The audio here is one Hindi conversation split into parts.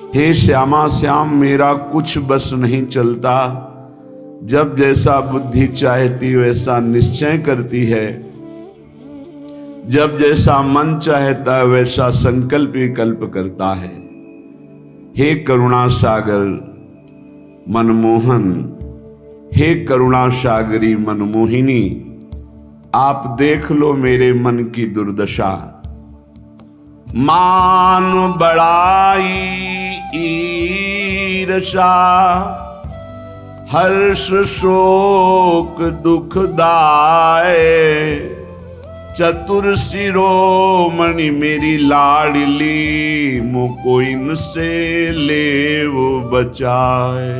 हे श्यामा श्याम मेरा कुछ बस नहीं चलता, जब जैसा बुद्धि चाहती वैसा निश्चय करती है, जब जैसा मन चाहता वैसा संकल्प विकल्प करता है। हे करुणा सागर मनमोहन, हे करुणा सागरी मनमोहिनी, आप देख लो मेरे मन की दुर्दशा। मान बड़ाई ईर्षा हर्ष शोक दुखदाय, चतुर शिरोमणि मेरी लाडली, मुको इनसे ले वो बचाए।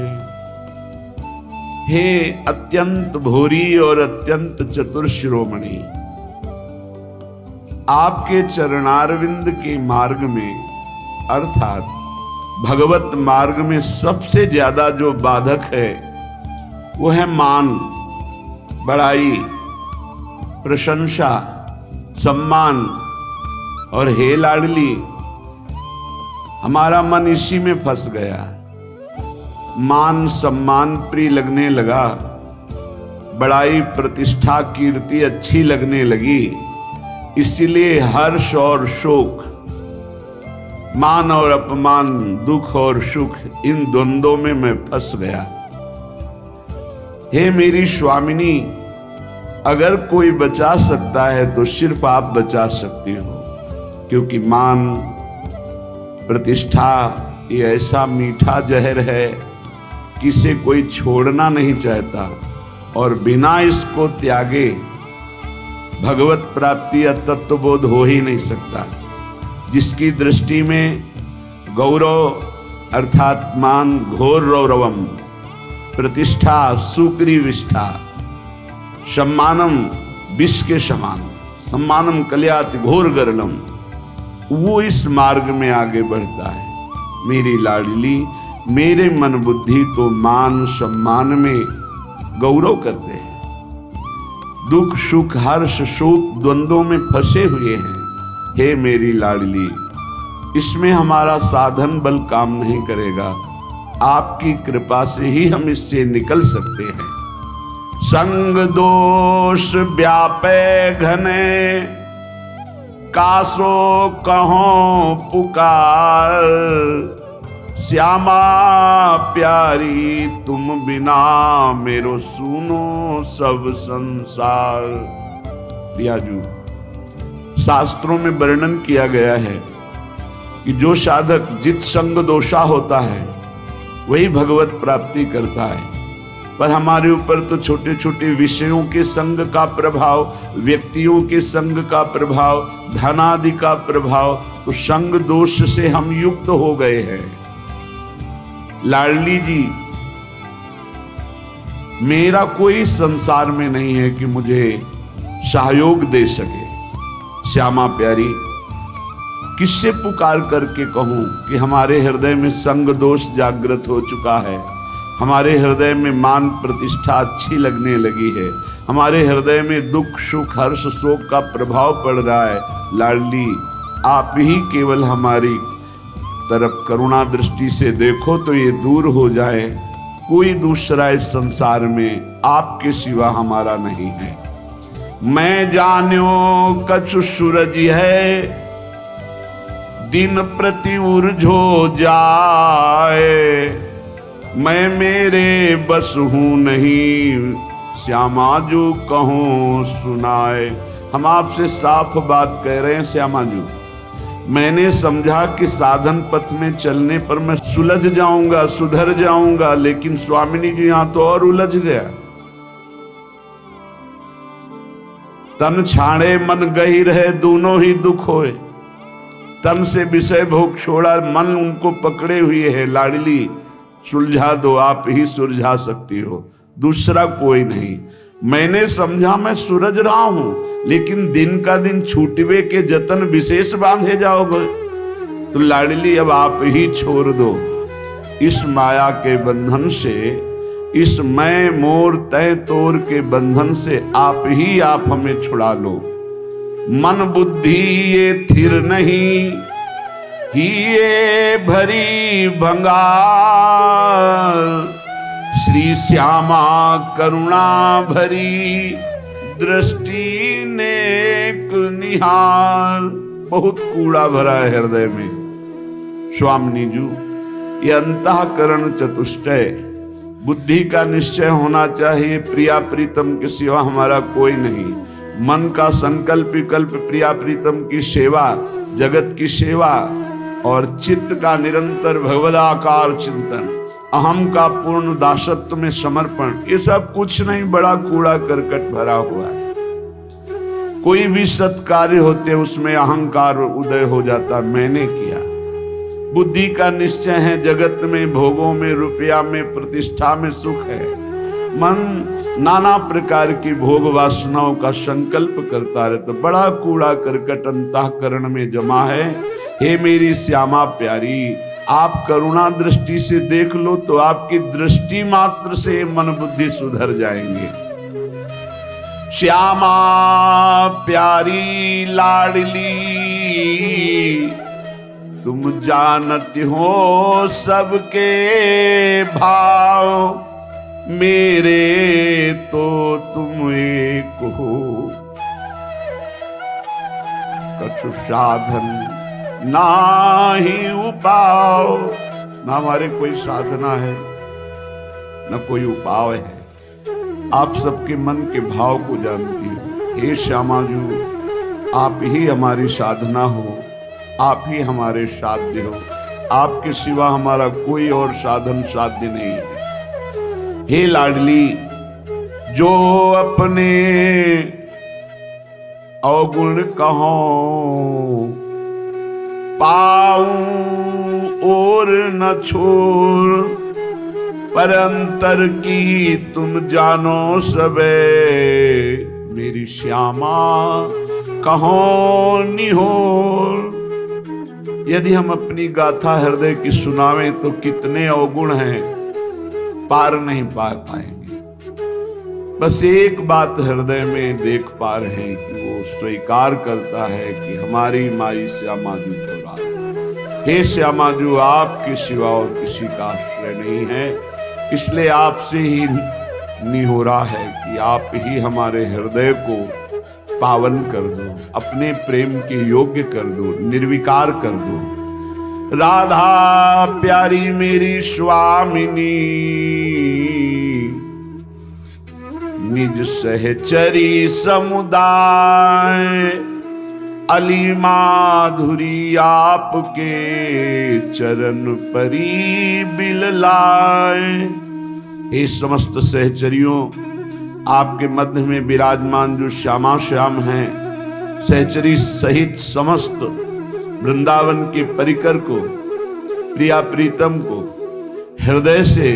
हे अत्यंत भोरी और अत्यंत चतुर शिरोमणि, आपके चरणारविंद के मार्ग में अर्थात भगवत मार्ग में सबसे ज्यादा जो बाधक है वो है मान, बड़ाई, प्रशंसा, सम्मान। और हे लाडली, हमारा मन इसी में फंस गया। मान सम्मान प्रिय लगने लगा, बड़ाई प्रतिष्ठा कीर्ति अच्छी लगने लगी, इसीलिए हर्ष और शोक, मान और अपमान, दुख और सुख, इन द्वंद्वों में मैं फंस गया। हे मेरी स्वामिनी, अगर कोई बचा सकता है तो सिर्फ आप बचा सकती हो, क्योंकि मान प्रतिष्ठा ये ऐसा मीठा जहर है कि इसे कोई छोड़ना नहीं चाहता, और बिना इसको त्यागे भगवत प्राप्ति या तत्वबोध हो ही नहीं सकता। जिसकी दृष्टि में गौरव अर्थात मान घोर रौरवम, प्रतिष्ठा सुक्री विष्ठा, सम्मानम विष के समान, सम्मानम कल्याति घोर गरलम, वो इस मार्ग में आगे बढ़ता है। मेरी लाडली, मेरे मन बुद्धि तो मान सम्मान में गौरव करते हैं, दुख सुख हर्ष शोक द्वंद्वों में फंसे हुए हैं। हे मेरी लाडली, इसमें हमारा साधन बल काम नहीं करेगा, आपकी कृपा से ही हम इससे निकल सकते हैं। संग दोष व्यापे घने, कासो कहो पुकार, श्यामा प्यारी तुम बिना मेरो सुनो सब संसार। प्रियाजू, शास्त्रों में वर्णन किया गया है कि जो साधक जित संग दोषा होता है वही भगवत प्राप्ति करता है। पर हमारे ऊपर तो छोटे छोटे विषयों के संग का प्रभाव, व्यक्तियों के संग का प्रभाव, धनादि का प्रभाव, तो संग दोष से हम युक्त हो गए हैं। लाडली जी, मेरा कोई संसार में नहीं है कि मुझे सहयोग दे सके। श्यामा प्यारी, किससे पुकार करके कहूं कि हमारे हृदय में संग दोष जागृत हो चुका है, हमारे हृदय में मान प्रतिष्ठा अच्छी लगने लगी है, हमारे हृदय में दुख सुख हर्ष शोक का प्रभाव पड़ रहा है। लाडली, आप ही केवल हमारी तरफ करुणा दृष्टि से देखो तो ये दूर हो जाए। कोई दूसरा इस संसार में आपके सिवा हमारा नहीं है। मैं जान्यो कछु सूरज है, दिन प्रति उर्झो जाए, मैं मेरे बस हूं नहीं, श्यामा जो कहूं सुनाए। हम आपसे साफ बात कह रहे हैं श्यामा जी। मैंने समझा कि साधन पथ में चलने पर मैं सुलझ जाऊंगा, सुधर जाऊंगा, लेकिन स्वामिनी जी यहां तो और उलझ गया। तन छाड़े मन गहीर है, दोनों ही दुख होए। तन से विषय भोग छोड़ा, मन उनको पकड़े हुए है। लाडली, सुलझा दो, आप ही सुलझा सकती हो, दूसरा कोई नहीं। मैंने समझा मैं सूरज रहा हूं, लेकिन दिन का दिन छूटवे के जतन विशेष बांधे जाओगे। तो लाडली, अब आप ही छोड़ दो इस माया के बंधन से, इस मैं मोर तय तोर के बंधन से आप हमें छुड़ा लो। मन बुद्धि ये थिर नहीं, हिये भरी भंगार, श्री श्यामा करुणा भरी, दृष्टि नेक निहार। बहुत कूड़ा भरा है हृदय में स्वामिनी जी। ये अंतःकरण चतुष्टय, बुद्धि का निश्चय होना चाहिए, प्रिया प्रीतम के सिवा हमारा कोई नहीं। मन का संकल्प विकल्प प्रिया प्रीतम की सेवा, जगत की सेवा, और चित्त का निरंतर भगवदाकार चिंतन, अहम का पूर्ण दासत्व में समर्पण, ये सब कुछ नहीं, बड़ा कूड़ा करकट भरा हुआ है। कोई भी सत्कार्य होते उसमें अहंकार उदय हो जाता, मैंने किया। बुद्धि का निश्चय है, जगत में, भोगों में, रुपया में, प्रतिष्ठा में सुख है। मन नाना प्रकार की भोग वासनाओं का संकल्प करता रहता, तो बड़ा कूड़ा करकट अंतःकरण में जमा है। हे मेरी श्यामा प्यारी, आप करुणा दृष्टि से देख लो तो आपकी दृष्टि मात्र से मन बुद्धि सुधर जाएंगे। श्यामा प्यारी लाडली, तुम जानती हो सबके भाव, मेरे तो तुम एक हो। कछु साधन नाही उपाव, ना हमारे कोई साधना है न कोई उपाय है। आप सबके मन के भाव को जानती हो। हे श्यामा जी, आप ही हमारी साधना हो, आप ही हमारे साध्य हो। आपके सिवा हमारा कोई और साधन साध्य नहीं है। हे लाडली, जो अपने अवगुण कहो पाऊं और न छोड़, पर अंतर की तुम जानो सबे, मेरी श्यामा कहो निहोर। यदि हम अपनी गाथा हृदय की सुनावें तो कितने अवगुण हैं, पार नहीं पा पाएंगे। बस एक बात हृदय में देख पा रहे हैं कि वो स्वीकार करता है कि हमारी माई श्यामा जी को राज। हे श्यामा जी, आपके सिवा और किसी का आश्रय नहीं है, इसलिए आपसे ही निहोरा है कि आप ही हमारे हृदय को पावन कर दो, अपने प्रेम के योग्य कर दो, निर्विकार कर दो। राधा प्यारी मेरी स्वामिनी, निज सहचरी समुदाय, अली माधुरी आपके चरण परी बिललाए। हे समस्त सहचरियों, आपके मध्य में विराजमान जो श्यामा श्याम हैं, सहचरी सहित समस्त वृंदावन के परिकर को, प्रिया प्रीतम को हृदय से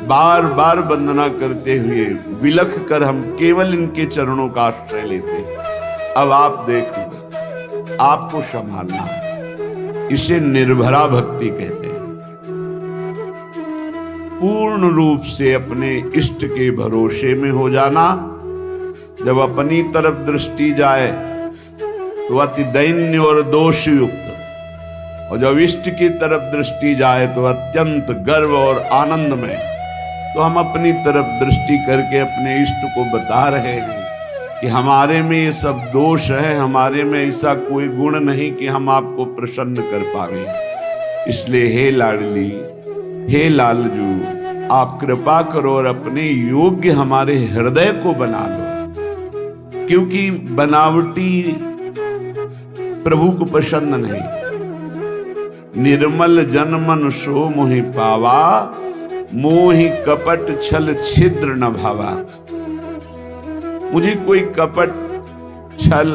बार बार वंदना करते हुए विलख कर हम केवल इनके चरणों का आश्रय लेते हैं। अब आप देख लो, आपको संभालना है, इसे निर्भरा भक्ति कहते हैं। पूर्ण रूप से अपने इष्ट के भरोसे में हो जाना। जब अपनी तरफ दृष्टि जाए तो अति दैन्य और दोष युक्त, और जब इष्ट की तरफ दृष्टि जाए तो अत्यंत गर्व और आनंद में। तो हम अपनी तरफ दृष्टि करके अपने इष्ट को बता रहे हैं कि हमारे में ये सब दोष है, हमारे में ऐसा कोई गुण नहीं कि हम आपको प्रसन्न कर पावे। इसलिए हे लाडली, हे लालजू, आप कृपा करो और अपने योग्य हमारे हृदय को बना लो, क्योंकि बनावटी प्रभु को पसंद नहीं। निर्मल जन मन सो मोहि पावा, मोहि कपट छल छिद्र न भावा। मुझे कोई कपट छल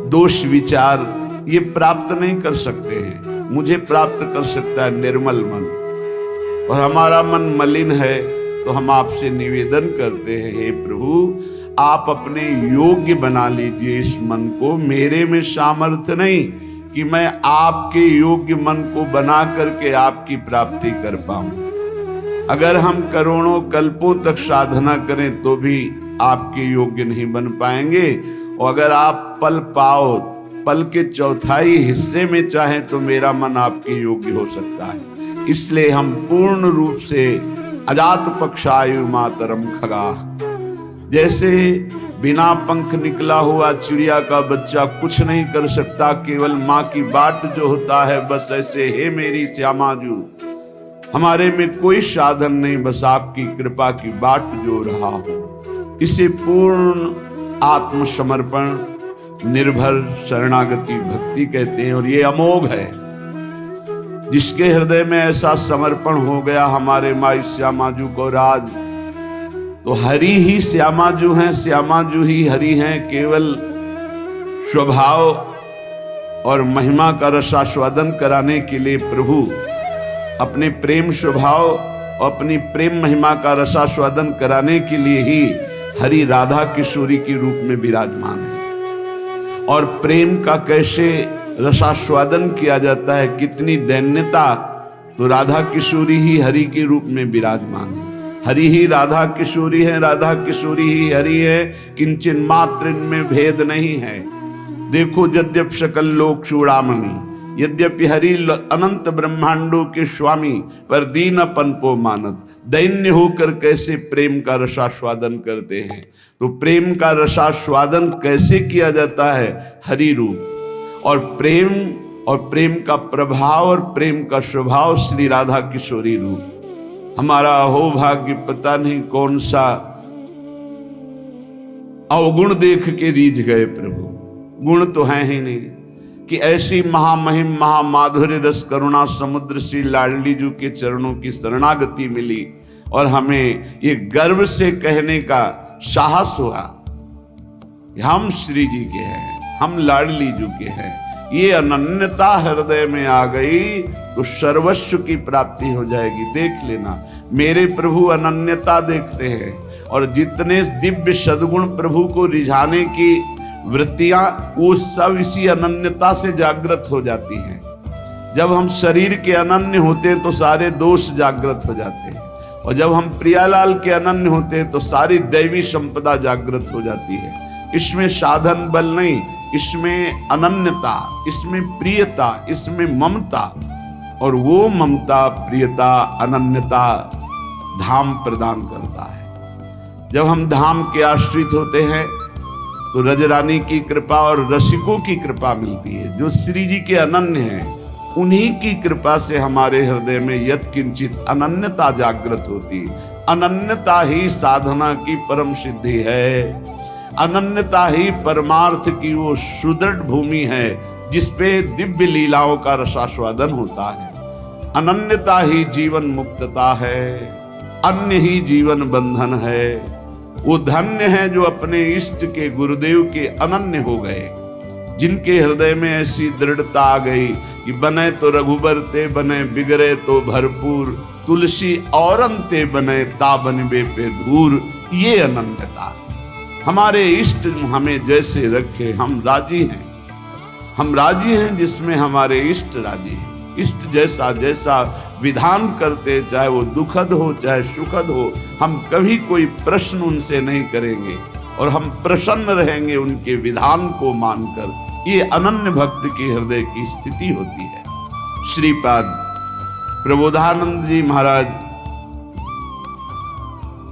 दोष विचार ये प्राप्त नहीं कर सकते हैं। मुझे प्राप्त कर सकता है निर्मल मन, और हमारा मन मलिन है। तो हम आपसे निवेदन करते हैं, हे प्रभु, आप अपने योग्य बना लीजिए इस मन को। मेरे में सामर्थ्य नहीं कि मैं आपके योग्य मन को बना करके आपकी प्राप्ति कर पाऊं। अगर हम करोड़ों कल्पों तक साधना करें तो भी आपके योग्य नहीं बन पाएंगे। और अगर आप पल पाओ पल के चौथाई हिस्से में चाहें तो मेरा मन आपके योग्य हो सकता है। इसलिए हम पूर्ण रूप से अजात पक्षायु मातरम खगा, जैसे बिना पंख निकला हुआ चिड़िया का बच्चा कुछ नहीं कर सकता, केवल माँ की बाट जो होता है, बस ऐसे हे मेरी श्यामाजू हमारे में कोई साधन नहीं, बस आपकी कृपा की बाट जो रहा हो। इसे पूर्ण आत्मसमर्पण, निर्भर शरणागति भक्ति कहते हैं। और ये अमोघ है। जिसके हृदय में ऐसा समर्पण हो गया हमारे माई श्यामाजू को राज, तो हरि ही श्यामाजू हैं, श्यामाजू ही हरि हैं। केवल स्वभाव और महिमा का रसास्वादन कराने के लिए प्रभु अपने प्रेम स्वभाव और अपनी प्रेम महिमा का रसास्वादन कराने के लिए ही हरि राधा किशोरी के रूप में विराजमान है। और प्रेम का कैसे रसास्वादन किया जाता है, कितनी दैन्यता, तो राधा किशोरी ही हरि के रूप में विराजमान है। हरि ही राधा किशोरी है, राधा किशोरी ही हरि है, किंचन मात्र इनमें भेद नहीं है। देखो यद्यप सकल लोक चूड़ामणि, यद्यपि हरि अनंत ब्रह्मांडों के स्वामी, पर दीनपन को मानत, दैन्य होकर कैसे प्रेम का रसास्वादन करते हैं। तो प्रेम का रसास्वादन कैसे किया जाता है, हरि रूप। और प्रेम का प्रभाव और प्रेम का स्वभाव श्री राधा किशोरी रूप। हमारा हो भाग्य, पता नहीं कौन सा अवगुण देख के रीझ गए प्रभु। गुण तो है ही नहीं कि ऐसी महामहिम महामाधुर्य रस करुणा समुद्र श्री लाडली जी के चरणों की शरणागति मिली, और हमें ये गर्व से कहने का साहस हुआ हम श्री जी के हैं, हम लाडली जी के हैं। ये अनन्यता हृदय में आ गई तो सर्वस्व की प्राप्ति हो जाएगी। देख लेना, मेरे प्रभु अनन्यता देखते हैं, और जितने दिव्य सद्गुण प्रभु को रिझाने की वृत्तियां, वो सब इसी अनन्यता से जागृत हो जाती हैं। जब हम शरीर के अनन्य होते हैं तो सारे दोष जागृत हो जाते हैं, और जब हम प्रियालाल के अनन्य होते हैं तो सारी दैवी संपदा जागृत हो जाती है। इसमें साधन बल नहीं, इसमें अनन्यता, इसमें प्रियता, इसमें ममता, और वो ममता प्रियता अनन्यता धाम प्रदान करता है। जब हम धाम के आश्रित होते हैं तो रजरानी की कृपा और रसिकों की कृपा मिलती है। जो श्री जी के अनन्य हैं, उन्हीं की कृपा से हमारे हृदय में यत्किंचित अनन्यता जागृत होती है। अनन्यता ही साधना की परम सिद्धि है। अनन्यता ही परमार्थ की वो सुदृढ़ भूमि है जिसपे दिव्य लीलाओं का रसास्वादन होता है। अनन्यता ही जीवन मुक्तता है, अन्य ही जीवन बंधन है। वो धन्य है जो अपने इष्ट के गुरुदेव के अनन्य हो गए, जिनके हृदय में ऐसी दृढ़ता आ गई कि बने तो रघुबर ते बने, बिगड़े तो भरपूर, तुलसी और अंते बने, ता बनबे पे धूर। ये अनन्यता, हमारे इष्ट हमें जैसे रखे हम राजी हैं। हम राजी हैं जिसमें हमारे इष्ट राजी हैं। इष्ट जैसा जैसा विधान करते, चाहे वो दुखद हो चाहे सुखद हो, हम कभी कोई प्रश्न उनसे नहीं करेंगे, और हम प्रसन्न रहेंगे उनके विधान को मानकर। ये अनन्य भक्त की हृदय की स्थिति होती है। श्रीपाद प्रबोधानंद जी महाराज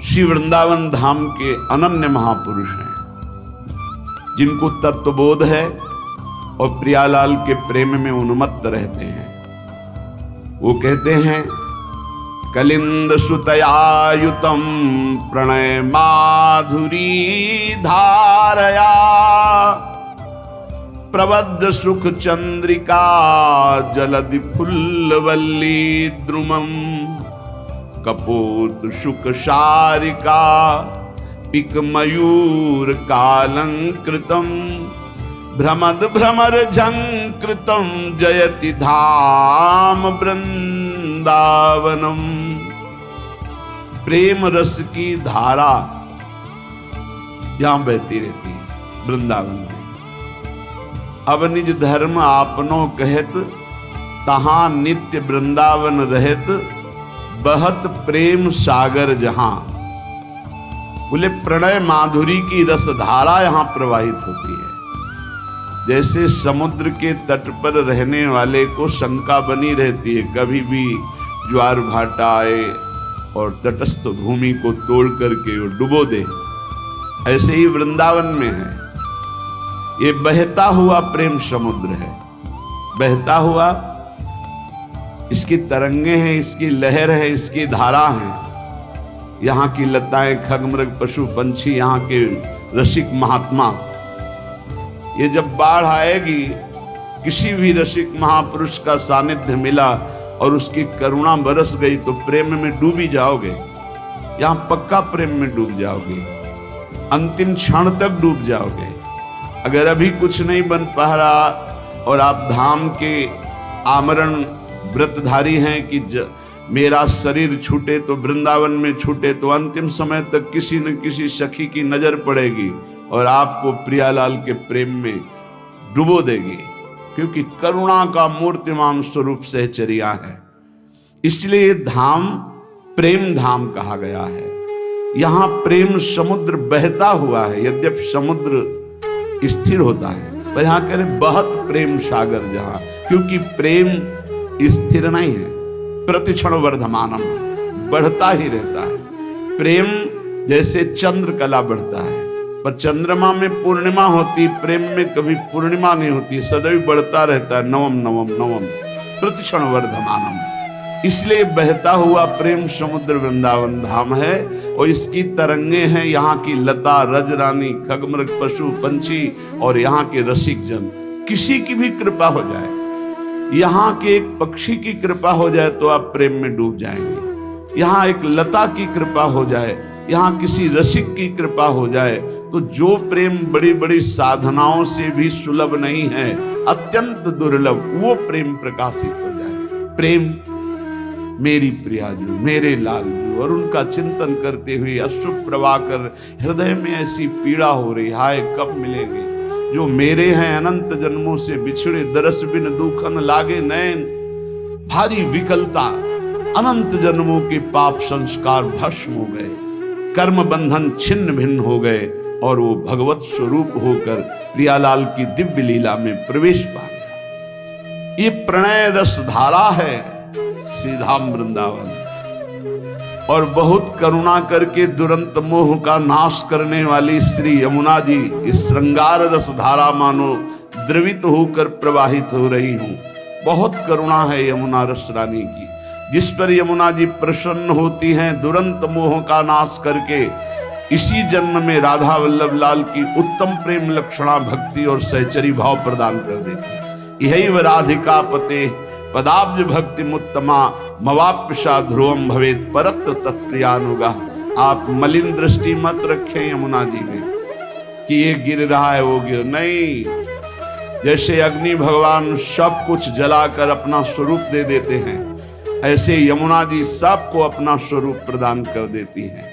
श्री वृंदावन धाम के अनन्य महापुरुष हैं, जिनको तत्वबोध है और प्रियालाल के प्रेम में उन्मत्त रहते हैं। वो कहते हैं, कलिंद सुतयायुतम प्रणय माधुरी धारया, प्रबद्ध सुख चंद्रिका जलधि फुल्लवल्ली द्रुमम, कपोत शुक शारिका पिक मयूर कालंकृतम, भ्रमद भ्रमर झंकृतम जयति धाम वृंदावनम। प्रेम रस की धारा यहां बहती रहती है वृंदावन में। अब निज धर्म आपनो कहत, तहां नित्य वृंदावन रहत, बहत प्रेम सागर जहां। बोले प्रणय माधुरी की रस धारा यहां प्रवाहित होती है। जैसे समुद्र के तट पर रहने वाले को शंका बनी रहती है, कभी भी ज्वार भाटा आए और तटस्थ भूमि को तोड़ करके वो डुबो दे। ऐसे ही वृंदावन में है, ये बहता हुआ प्रेम समुद्र है, बहता हुआ, इसकी तरंगे हैं, इसकी लहर है, इसकी धारा है। यहाँ की लताएं, खगमृग, पशु पंछी, यहाँ के रसिक महात्मा, ये जब बाढ़ आएगी, किसी भी रसिक महापुरुष का सानिध्य मिला और उसकी करुणा बरस गई तो प्रेम में डूबी जाओगे। यहाँ पक्का प्रेम में डूब जाओगे, अंतिम क्षण तक डूब जाओगे। अगर अभी कुछ नहीं बन पा रहा और आप धाम के आमरण व्रतधारी हैं कि मेरा शरीर छूटे तो वृंदावन में छूटे, तो अंतिम समय तक किसी न किसी सखी की नजर पड़ेगी और आपको प्रियालाल के प्रेम में डुबो देगी, क्योंकि करुणा का मूर्तिमान स्वरूप सहचर्या है। इसलिए धाम प्रेम धाम कहा गया है। यहाँ प्रेम समुद्र बहता हुआ है, यद्यपि समुद्र स्थिर होता है, पर यहाँ कह रहे बहत प्रेम सागर जहाँ, क्योंकि प्रेम स्थिर नहीं है, प्रतिक्षण वर्धमानम, बढ़ता ही रहता है। प्रेम जैसे चंद्र कला बढ़ता है, पर चंद्रमा में पूर्णिमा होती, प्रेम में कभी पूर्णिमा नहीं होती, सदैव बढ़ता रहता है, नवम नवम नवम प्रतिक्षण वर्धमानम। इसलिए बहता हुआ प्रेम समुद्र वृंदावन धाम है और इसकी तरंगे हैं यहाँ की लता, रजरानी, खगमृग, पशु पंछी और यहाँ के रसिक जन। किसी की भी कृपा हो जाए, यहाँ के एक पक्षी की कृपा हो जाए तो आप प्रेम में डूब जाएंगे। यहाँ एक लता की कृपा हो जाए, यहाँ किसी रसिक की कृपा हो जाए, तो जो प्रेम बड़ी बड़ी साधनाओं से भी सुलभ नहीं है, अत्यंत दुर्लभ, वो प्रेम प्रकाशित हो जाए। प्रेम मेरी प्रियाजू, मेरे लालजू, और उनका चिंतन करते हुए अश्रु प्रवाह कर हृदय में ऐसी पीड़ा हो रही, हाय कब मिलेंगे जो मेरे हैं, अनंत जन्मों से बिछड़े, दरस बिन दुखन लागे नैन, भारी विकलता, अनंत जन्मों के पाप संस्कार भस्म हो गए, कर्म बंधन छिन्न भिन्न हो गए और वो भगवत स्वरूप होकर प्रियालाल की दिव्य लीला में प्रवेश पा गया। ये प्रणय रस धारा है श्रीधाम वृंदावन, और बहुत करुणा करके दुरंत मोह का नाश करने वाली श्री यमुना जी इस श्रृंगार रस धारा मानो द्रवित होकर प्रवाहित हो रही हूं। बहुत करुणा है यमुना रस रानी की, जिस पर यमुना जी प्रसन्न होती हैं, दुरंत मोह का नाश करके इसी जन्म में राधा वल्लभ लाल की उत्तम प्रेम लक्षणा भक्ति और सहचरी भाव प्रदान कर देती। यही व राधिका पते पदाब्ज भक्ति मुत्तमा मवाप्यशा ध्रुवम भवेद परत्र तत्प्रियानुगा। आप मलिन दृष्टि मत रखें यमुना जी में कि ये गिर रहा है वो गिर नहीं। जैसे अग्नि भगवान सब कुछ जलाकर अपना स्वरूप दे देते हैं, ऐसे यमुना जी सबको अपना स्वरूप प्रदान कर देती हैं।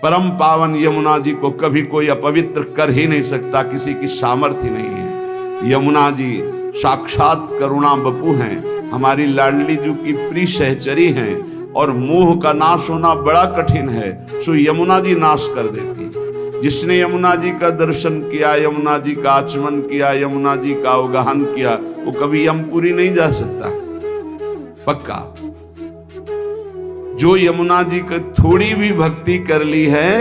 परम पावन यमुना जी को कभी कोई अपवित्र कर ही नहीं सकता, किसी की सामर्थ्य नहीं है। यमुना जी साक्षात करुणा बपू हैं, हमारी लाडली जी की प्रिय सहचरी हैं, और मोह का नाश होना बड़ा कठिन है, सो यमुना जी नाश कर देती है। जिसने यमुना जी का दर्शन किया, यमुना जी का आचमन किया, यमुना जी का अवगाहन किया, वो कभी यमपुरी नहीं जा सकता, पक्का। जो यमुना जी की थोड़ी भी भक्ति कर ली है,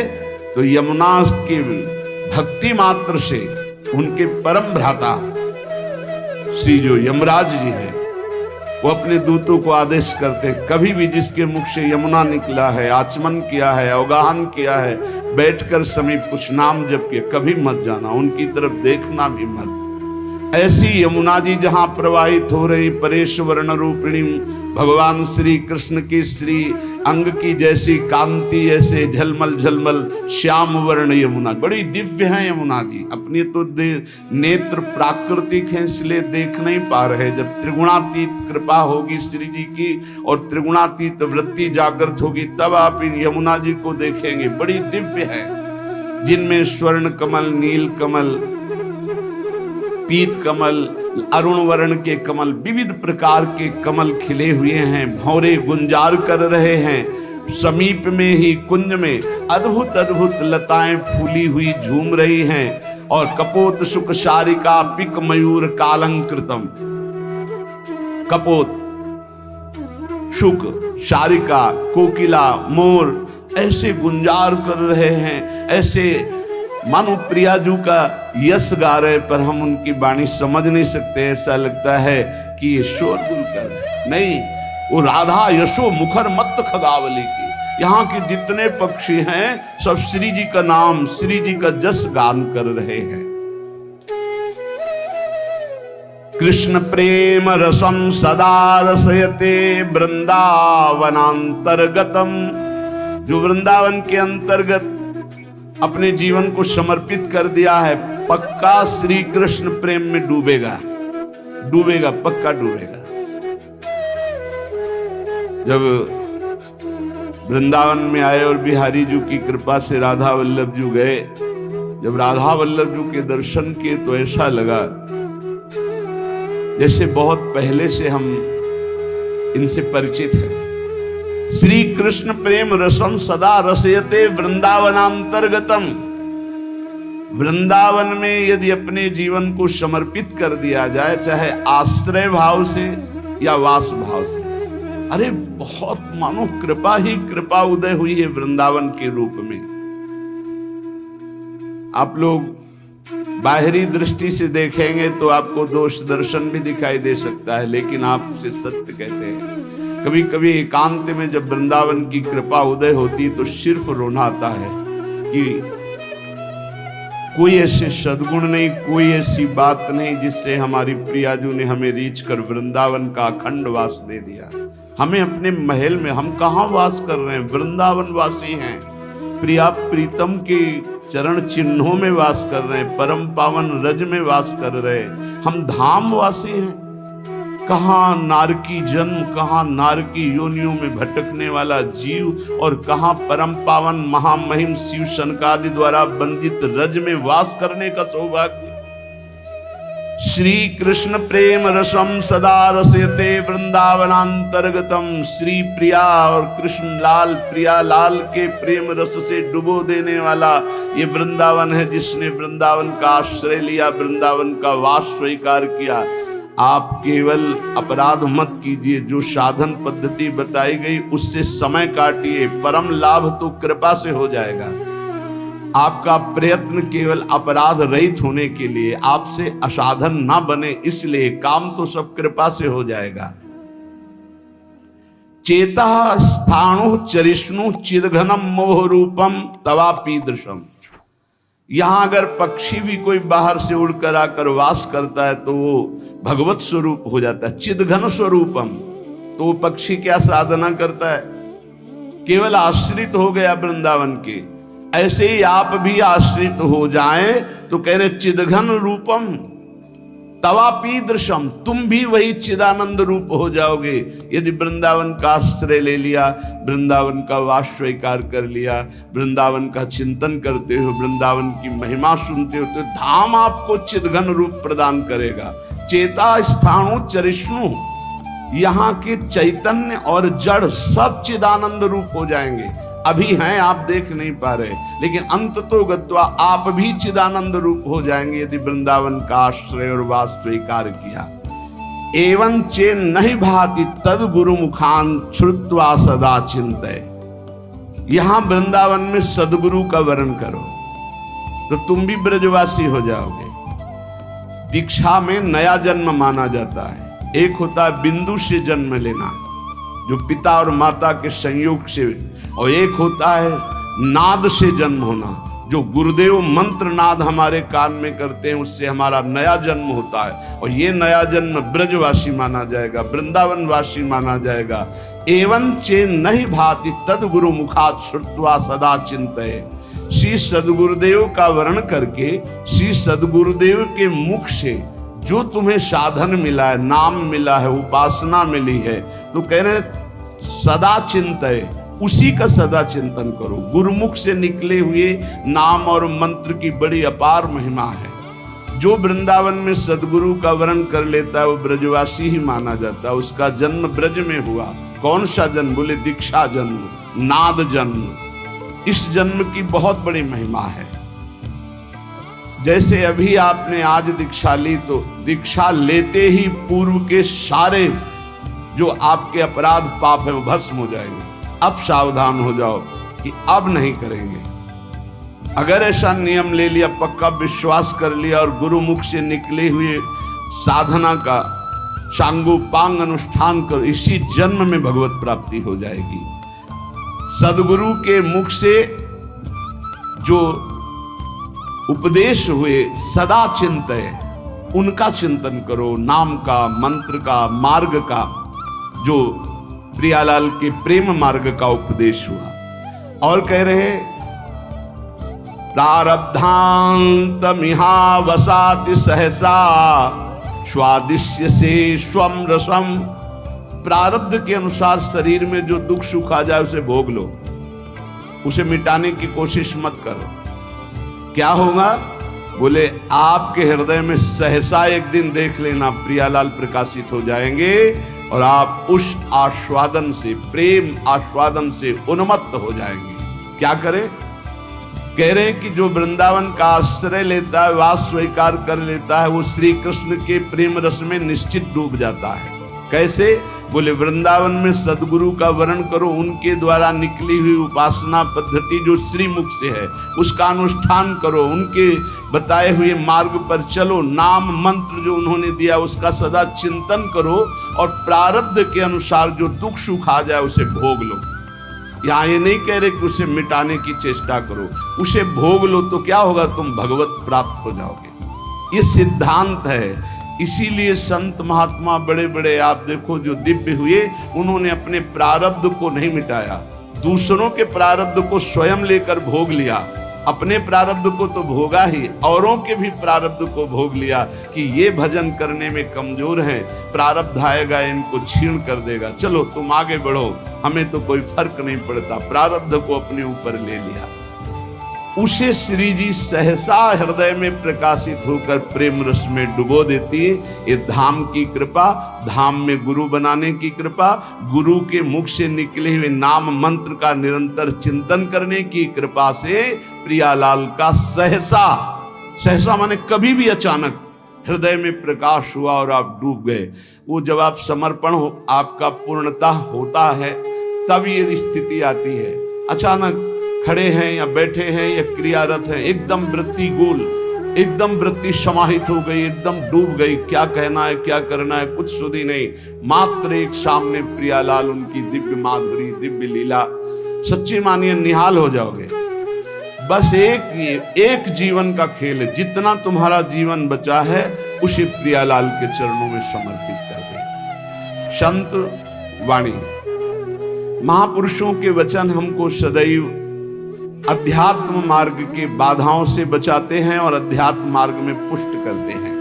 तो यमुना की भक्ति मात्र से उनके परम भ्राता श्री जो यमराज जी हैं, वो अपने दूतों को आदेश करते, कभी भी जिसके मुख से यमुना निकला है, आचमन किया है, अवगाहन किया है, बैठकर समीप कुछ नाम जप के कभी मत जाना, उनकी तरफ देखना भी मत। ऐसी यमुना जी जहां प्रवाहित हो रही परेश वर्ण रूपिणी भगवान श्री कृष्ण की श्री अंग की जैसी कांति, ऐसे झलमल झलमल श्याम वर्ण यमुना, बड़ी दिव्य है यमुना जी। अपनी तो नेत्र प्राकृतिक हैं, इसलिए देख नहीं पा रहे। जब त्रिगुणातीत कृपा होगी श्री जी की और त्रिगुणातीत वृत्ति जागृत होगी, तब आप इन यमुना जी को देखेंगे। बड़ी दिव्य है, जिनमें स्वर्ण कमल, नील कमल, पीत कमल, अरुण वर्ण के कमल, विविध प्रकार के कमल खिले हुए हैं, भौरे गुंजार कर रहे हैं। समीप में ही कुंज में अद्भुत अद्भुत लताएं फूली हुई झूम रही हैं, और कपोत सुख शारिका पिक मयूर कालंकृतम। कपोत, शुक, शारिका, कोकिला, मोर ऐसे गुंजार कर रहे हैं, ऐसे मानो प्रियाजू का यश गा रहे, पर हम उनकी वाणी समझ नहीं सकते। ऐसा लगता है कि ये शोरगुल कर रहे। नहीं, वो राधा यशो मुखर मत खगावली की। यहाँ के जितने पक्षी हैं सब श्री जी का नाम, श्री जी का जस गान कर रहे हैं। कृष्ण प्रेम रसम सदा रसयते वृंदावनांतर्गतम। जो वृंदावन के अंतर्गत अपने जीवन को समर्पित कर दिया है, पक्का श्री कृष्ण प्रेम में डूबेगा, डूबेगा, पक्का डूबेगा। जब वृंदावन में आए और बिहारी जी की कृपा से राधा वल्लभ जी गए, जब राधा वल्लभ जी के दर्शन किए तो ऐसा लगा जैसे बहुत पहले से हम इनसे परिचित हैं। श्री कृष्ण प्रेम रसम सदा रसयते वृंदावनांतर्गतम। वृंदावन में यदि अपने जीवन को समर्पित कर दिया जाए, चाहे आश्रय भाव से या वास भाव से, अरे बहुत मानो कृपा ही कृपा उदय हुई है वृंदावन के रूप में। आप लोग बाहरी दृष्टि से देखेंगे तो आपको दोष दर्शन भी दिखाई दे सकता है, लेकिन आपसे सत्य कहते हैं, कभी कभी एकांत में जब वृंदावन की कृपा उदय होती तो सिर्फ रोना आता है कि कोई ऐसे सद्गुण नहीं, कोई ऐसी बात नहीं जिससे हमारी प्रियाजू ने हमें रीच कर वृंदावन का अखंड वास दे दिया। हमें अपने महल में, हम कहाँ वास कर रहे हैं, वृंदावन वासी हैं, प्रिया प्रीतम के चरण चिन्हों में वास कर रहे हैं, परम पावन रज में वास कर रहे हैं, हम धाम वासी हैं। कहाँ नारकी जन्म, कहाँ नारकी योनियों में भटकने वाला जीव, और कहाँ परम पावन महामहिम शिव शनकादि द्वारा बंदित रज में वास करने का सौभाग्य। श्री कृष्ण प्रेम रसम सदा रसयते वृंदावनांतर्गतम। श्री प्रिया और कृष्ण लाल, प्रिया लाल के प्रेम रस से डुबो देने वाला ये वृंदावन है, जिसने वृंदावन का आश्रय लिया, वृंदावन का वास स्वीकार किया। आप केवल अपराध मत कीजिए, जो साधन पद्धति बताई गई उससे समय काटिए, परम लाभ तो कृपा से हो जाएगा। आपका प्रयत्न केवल अपराध रहित होने के लिए, आपसे असाधन ना बने, इसलिए काम तो सब कृपा से हो जाएगा। चेता स्थाणु चरिष्णु चिदघनम मोह रूपम तवापीदृशम। यहां अगर पक्षी भी कोई बाहर से उड़कर आकर वास करता है तो वो भगवत स्वरूप हो जाता है, चिदघन स्वरूपम। तो वो पक्षी क्या साधना करता है, केवल आश्रित हो गया वृंदावन के। ऐसे ही आप भी आश्रित हो जाएं तो कह रहे चिदघन रूपम तवापीदृशम, तुम भी वही चिदानंद रूप हो जाओगे यदि वृंदावन का आश्रय ले लिया, वृंदावन का वास स्वीकार कर लिया, वृंदावन का चिंतन करते हो, वृंदावन की महिमा सुनते हो, तो धाम आपको चिदघन रूप प्रदान करेगा। चेता स्थाणु चरिष्णु, यहाँ के चैतन्य और जड़ सब चिदानंद रूप हो जाएंगे। अभी हैं, आप देख नहीं पा रहे, लेकिन अंत तो गत्वा आप भी चिदानंद रूप हो जाएंगे यदि वृंदावन का आश्रय और वास स्वीकार किया। एवं चे नहीं भाति तद गुरु मुखान श्रुत्वा सदा चिंतय। यहां वृंदावन में सदगुरु का वर्ण करो तो तुम भी ब्रजवासी हो जाओगे। दीक्षा में नया जन्म माना जाता है। एक होता है बिंदु से जन्म लेना, जो पिता और माता के संयोग से, और एक होता है नाद से जन्म होना, जो गुरुदेव मंत्र नाद हमारे कान में करते हैं, उससे हमारा नया जन्म होता है। और ये नया जन्म ब्रजवासी माना जाएगा, वृंदावनवासी माना जाएगा। एवं चे नहीं भाति तद गुरु मुखात श्रुत्वा सदा चिंतये। श्री सदगुरुदेव का वर्ण करके, श्री सदगुरुदेव के मुख से जो तुम्हें साधन मिला है, नाम मिला है, उपासना मिली है, तो कह रहे सदा चिंतये, उसी का सदा चिंतन करो। गुरुमुख से निकले हुए नाम और मंत्र की बड़ी अपार महिमा है। जो वृंदावन में सदगुरु का वर्ण कर लेता है वो ब्रजवासी ही माना जाता है। उसका जन्म ब्रज में हुआ। कौन सा जन्म? बोले दीक्षा जन्म, नाद जन्म। इस जन्म की बहुत बड़ी महिमा है। जैसे अभी आपने आज दीक्षा ली, तो दीक्षा लेते ही पूर्व के सारे जो आपके अपराध पाप है वो भस्म हो जाएंगे। अब सावधान हो जाओ कि अब नहीं करेंगे। अगर ऐसा नियम ले लिया, पक्का विश्वास कर लिया और गुरुमुख से निकले हुए साधना का सांगोपांग अनुष्ठान कर, इसी जन्म में भगवत प्राप्ति हो जाएगी। सदगुरु के मुख से जो उपदेश हुए सदा चिंतय, उनका चिंतन करो, नाम का, मंत्र का, मार्ग का, जो प्रियालाल के प्रेम मार्ग का उपदेश हुआ। और कह रहे प्रारब्धांतमिहा वसाति सहसा स्वादिश्य से स्वम रसम। प्रारब्ध के अनुसार शरीर में जो दुख सुख आ जाए उसे भोग लो, उसे मिटाने की कोशिश मत करो। क्या होगा? बोले आपके हृदय में सहसा एक दिन देख लेना प्रियालाल प्रकाशित हो जाएंगे और आप उस आस्वादन से, प्रेम आस्वादन से उन्मत्त हो जाएंगे। क्या करें? कह रहे हैं कि जो वृंदावन का आश्रय लेता है, वास स्वीकार कर लेता है, वो श्री कृष्ण के प्रेम रस में निश्चित डूब जाता है। कैसे? बोले वृंदावन में सदगुरु का वर्ण करो, उनके द्वारा निकली हुई उपासना पद्धति जो श्रीमुख से है उसका अनुष्ठान करो, उनके बताए हुए मार्ग पर चलो, नाम मंत्र जो उन्होंने दिया उसका सदा चिंतन करो और प्रारब्ध के अनुसार जो दुख सुख आ जाए उसे भोग लो। यहाँ ये नहीं कह रहे कि उसे मिटाने की चेष्टा करो, उसे भोग लो तो क्या होगा? तुम भगवत प्राप्त हो जाओगे। ये सिद्धांत है। इसीलिए संत महात्मा बड़े बड़े आप देखो जो दिव्य हुए, उन्होंने अपने प्रारब्ध को नहीं मिटाया, दूसरों के प्रारब्ध को स्वयं लेकर भोग लिया। अपने प्रारब्ध को तो भोगा ही, औरों के भी प्रारब्ध को भोग लिया कि ये भजन करने में कमजोर हैं, प्रारब्ध आएगा इनको छीण कर देगा, चलो तुम आगे बढ़ो, हमें तो कोई फर्क नहीं पड़ता। प्रारब्ध को अपने ऊपर ले लिया। उसे श्री जी सहसा हृदय में प्रकाशित होकर प्रेम रस में डुबो देती है। ये धाम की कृपा, धाम में गुरु बनाने की कृपा, गुरु के मुख से निकले हुए नाम मंत्र का निरंतर चिंतन करने की कृपा से प्रियालाल का सहसा, सहसा माने कभी भी अचानक हृदय में प्रकाश हुआ और आप डूब गए। वो जब आप समर्पण हो, आपका पूर्णता होता है, तब ये स्थिति आती है। अचानक खड़े हैं या बैठे हैं या क्रियारत हैं, एकदम वृत्ति गोल, एकदम वृत्ति समाहित हो गई, एकदम डूब गई, क्या कहना है क्या करना है कुछ सुधी नहीं। मात्र एक सामने प्रियालाल, उनकी दिव्य माधुरी, दिव्य लीला, सच्ची मानिए निहाल हो जाओगे। बस एक जीवन का खेल है, जितना तुम्हारा जीवन बचा है उसे प्रियालाल के चरणों में समर्पित कर दे। संत वाणी, महापुरुषों के वचन हमको सदैव अध्यात्म मार्ग के बाधाओं से बचाते हैं और अध्यात्म मार्ग में पुष्ट करते हैं।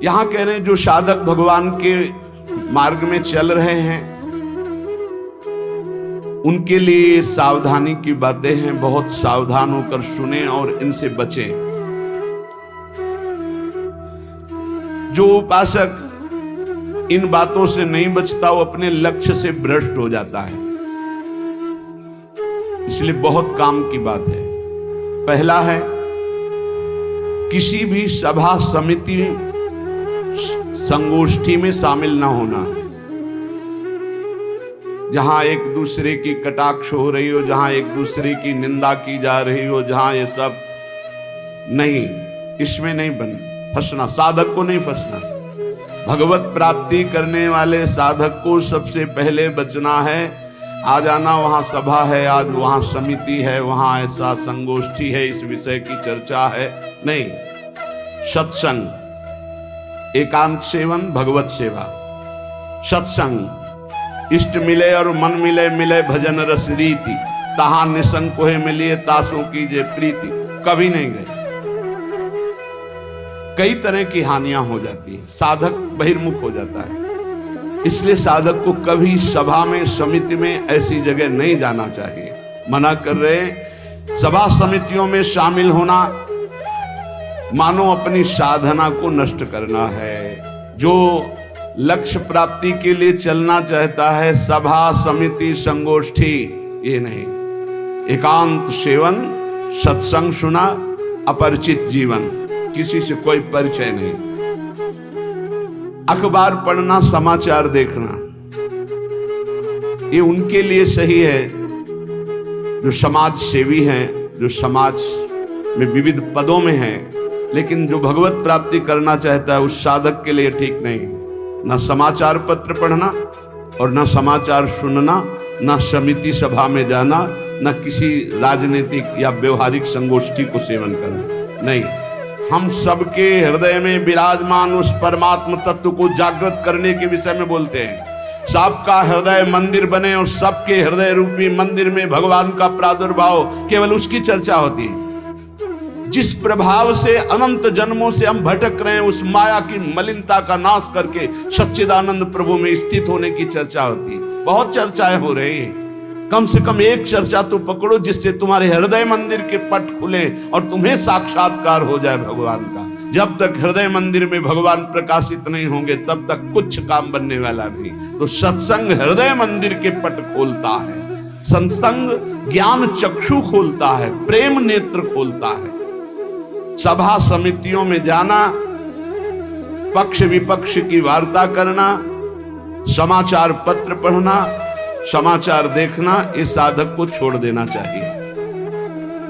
यहां कह रहे हैं जो साधक भगवान के मार्ग में चल रहे हैं उनके लिए सावधानी की बातें हैं, बहुत सावधान होकर सुने और इनसे बचें। जो उपासक इन बातों से नहीं बचता वो अपने लक्ष्य से भ्रष्ट हो जाता है। इसलिए बहुत काम की बात है। पहला है किसी भी सभा समिति संगोष्ठी में शामिल ना होना, जहां एक दूसरे की कटाक्ष हो रही हो, जहां एक दूसरे की निंदा की जा रही हो, जहां ये सब नहीं, इसमें नहीं फंसना, साधक को नहीं फंसना। भगवत प्राप्ति करने वाले साधक को सबसे पहले बचना है। आ जाना वहां सभा है, आज वहां समिति है, वहां ऐसा संगोष्ठी है, इस विषय की चर्चा है, नहीं। सत्संग, एकांत सेवन, भगवत सेवा, सत्संग, इष्ट मिले और मन मिले, मिले भजन रस रीति, तहां निसंग कोहे मिलिए तासों कीजे प्रीति। कभी नहीं गए। कई तरह की हानियां हो जाती है, साधक बहिर्मुख हो जाता है। इसलिए साधक को कभी सभा में, समिति में, ऐसी जगह नहीं जाना चाहिए। मना कर रहे। सभा समितियों में शामिल होना मानो अपनी साधना को नष्ट करना है। जो लक्ष्य प्राप्ति के लिए चलना चाहता है, सभा समिति संगोष्ठी ये नहीं। एकांत सेवन, सत्संग सुना, अपरिचित जीवन, किसी से कोई परिचय नहीं। अखबार पढ़ना, समाचार देखना, ये उनके लिए सही है जो समाज सेवी हैं, जो समाज में विविध पदों में हैं, लेकिन जो भगवत प्राप्ति करना चाहता है उस साधक के लिए ठीक नहीं। न समाचार पत्र पढ़ना और न समाचार सुनना, न समिति सभा में जाना, न किसी राजनीतिक या व्यवहारिक संगोष्ठी को सेवन करना, नहीं। हम सबके हृदय में विराजमान उस परमात्म तत्व को जागृत करने के विषय में बोलते हैं। सबका हृदय मंदिर बने और सबके हृदय रूपी मंदिर में भगवान का प्रादुर्भाव, केवल उसकी चर्चा होती है। जिस प्रभाव से अनंत जन्मों से हम भटक रहे हैं, उस माया की मलिनता का नाश करके सच्चिदानंद प्रभु में स्थित होने की चर्चा होती है। बहुत चर्चाएं हो रही हैं, कम से कम एक चर्चा तो पकड़ो जिससे तुम्हारे हृदय मंदिर के पट खुले और तुम्हें साक्षात्कार हो जाए भगवान का। जब तक हृदय मंदिर में भगवान प्रकाशित नहीं होंगे तब तक कुछ काम बनने वाला नहीं। तो सत्संग हृदय मंदिर के पट खोलता है, सत्संग ज्ञान चक्षु खोलता है, प्रेम नेत्र खोलता है। सभा समितियों में जाना, पक्ष विपक्ष की वार्ता करना, समाचार पत्र पढ़ना, समाचार देखना, इस साधक को छोड़ देना चाहिए।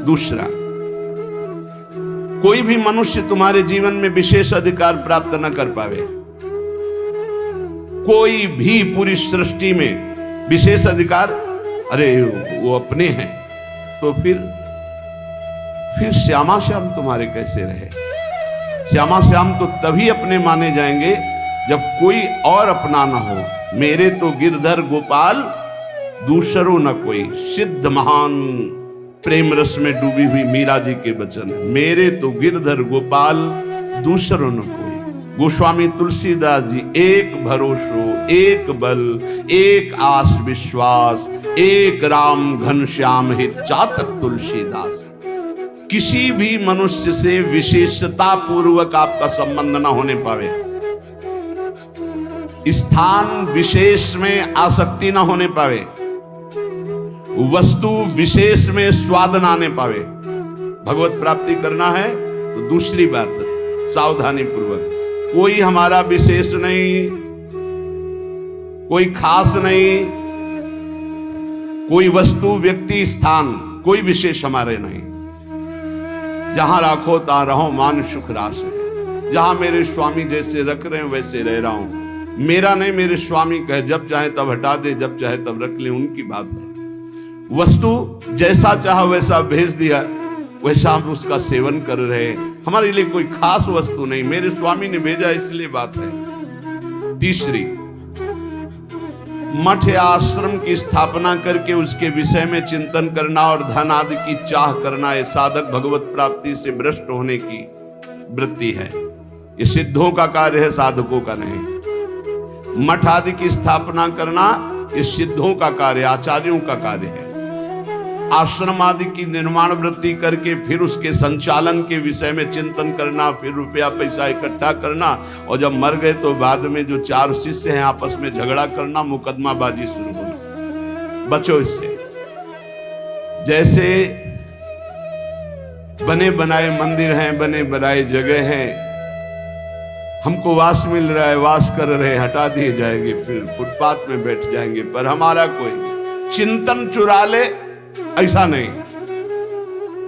दूसरा, कोई भी मनुष्य तुम्हारे जीवन में विशेष अधिकार प्राप्त न कर पावे। कोई भी पूरी सृष्टि में विशेष अधिकार, अरे वो अपने हैं, तो फिर श्यामा श्याम तुम्हारे कैसे रहे? श्यामा श्याम तो तभी अपने माने जाएंगे जब कोई और अपना ना हो। मेरे तो गिरधर गोपाल दूसरो न कोई, सिद्ध महान प्रेम रस में डूबी हुई मीरा जी के वचन। मेरे तो गिरधर गोपाल दूसरो न कोई। गोस्वामी तुलसीदास जी, एक भरोसो, एक बल, एक आस विश्वास, एक राम घनश्याम हित चातक तुलसीदास। किसी भी मनुष्य से विशेषता पूर्वक आपका संबंध ना होने पावे, स्थान विशेष में आसक्ति ना होने पावे, वस्तु विशेष में स्वाद ना आने पावे। भगवत प्राप्ति करना है तो दूसरी बात सावधानी पूर्वक, कोई हमारा विशेष नहीं, कोई खास नहीं, कोई वस्तु व्यक्ति स्थान कोई विशेष हमारे नहीं। जहां राखो तहां रहो, मान सुख रास है। जहां मेरे स्वामी जैसे रख रहे हैं वैसे रह रहा हूं। मेरा नहीं, मेरे स्वामी कहे जब चाहे तब हटा दे, जब चाहे तब रख ले, उनकी बात है। वस्तु जैसा चाहा वैसा भेज दिया, वैसा हम उसका सेवन कर रहे हैं। हमारे लिए कोई खास वस्तु नहीं, मेरे स्वामी ने भेजा इसलिए बात है। तीसरी, मठ या आश्रम की स्थापना करके उसके विषय में चिंतन करना और धन आदि की चाह करना, ये साधक भगवत प्राप्ति से भ्रष्ट होने की वृत्ति है। ये सिद्धों का कार्य है, साधकों का नहीं। मठ आदि की स्थापना करना ये सिद्धों का कार्य, आचार्यों का कार्य है। आश्रम आदि की निर्माण वृत्ति करके फिर उसके संचालन के विषय में चिंतन करना, फिर रुपया पैसा इकट्ठा करना, और जब मर गए तो बाद में जो 4 शिष्य हैं आपस में झगड़ा करना, मुकदमाबाजी शुरू होना। बचो इससे। जैसे बने बनाए मंदिर हैं, बने बनाए जगह हैं, हमको वास मिल रहा है, वास कर रहे, हटा दिए जाएंगे, फिर फुटपाथ में बैठ जाएंगे, पर हमारा कोई चिंतन चुरा ले, ऐसा नहीं।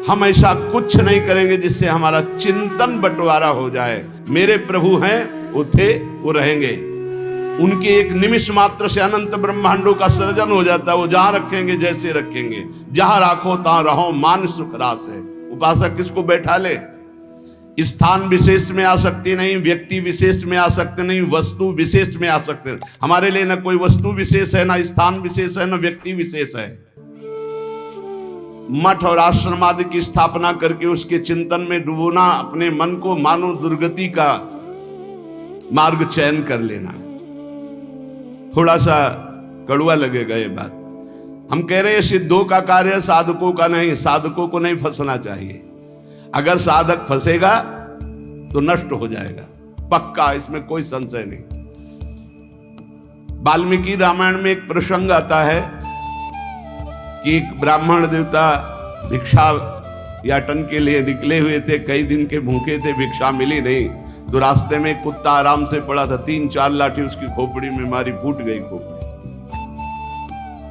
हम ऐसा कुछ नहीं करेंगे जिससे हमारा चिंतन बंटवारा हो जाए। मेरे प्रभु हैं, वो थे, वो रहेंगे। उनके एक निमिष मात्र से अनंत ब्रह्मांडों का सृजन हो जाता है। वो जहां रखेंगे जैसे रखेंगे, जहां राखो तहां रहो, मान सुख रास है। उपासक किसको बैठा ले? स्थान विशेष में आ सकती नहीं, व्यक्ति विशेष में आ सकते नहीं, वस्तु विशेष में आ सकते नहीं। हमारे लिए न कोई वस्तु विशेष है, न स्थान विशेष है, न व्यक्ति विशेष है। मठ और आश्रम आदि की स्थापना करके उसके चिंतन में डुबोना, अपने मन को मानो दुर्गति का मार्ग चयन कर लेना। थोड़ा सा कड़वा लगेगा ये बात, हम कह रहे हैं सिद्धों का कार्य, साधकों का नहीं। साधकों को नहीं फंसना चाहिए। अगर साधक फंसेगा तो नष्ट हो जाएगा, पक्का, इसमें कोई संशय नहीं। वाल्मीकि रामायण में एक प्रसंग आता है कि एक ब्राह्मण देवता भिक्षा याटन के लिए निकले हुए थे, कई दिन के भूखे थे, भिक्षा मिली नहीं, तो रास्ते में कुत्ता आराम से पड़ा था, 3-4 लाठी उसकी खोपड़ी में मारी, फूट गई खोपड़ी।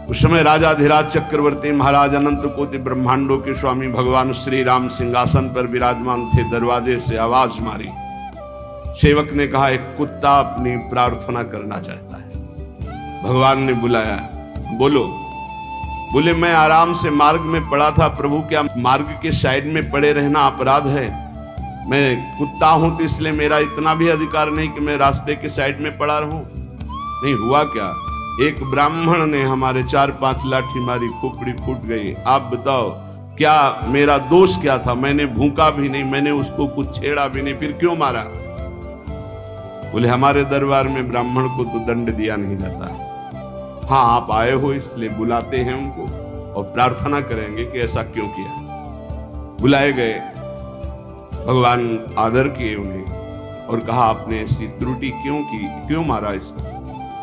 उस समय राजाधिराज चक्रवर्ती महाराज अनंत कोटि ब्रह्मांडों के स्वामी भगवान श्री राम सिंहासन पर विराजमान थे। दरवाजे से आवाज मारी, सेवक ने कहा एक कुत्ता अपनी प्रार्थना करना चाहता है। भगवान ने बुलाया, बोलो। बोले मैं आराम से मार्ग में पड़ा था प्रभु, क्या मार्ग के साइड में पड़े रहना अपराध है? मैं कुत्ता हूं तो इसलिए मेरा इतना भी अधिकार नहीं कि मैं रास्ते के साइड में पड़ा रहूं। नहीं हुआ क्या, एक ब्राह्मण ने हमारे 4-5 लाठी मारी, खोपड़ी फूट गई। आप बताओ क्या मेरा दोष क्या था? मैंने भूखा भी नहीं, मैंने उसको कुछ छेड़ा भी नहीं, फिर क्यों मारा? बोले हमारे दरबार में ब्राह्मण को तो दंड दिया नहीं जाता। हाँ आप आए हो इसलिए बुलाते हैं उनको और प्रार्थना करेंगे कि ऐसा क्यों किया। बुलाए गए, भगवान आदर किए उन्हें और कहा आपने ऐसी त्रुटि क्यों की, क्यों मारा इसको?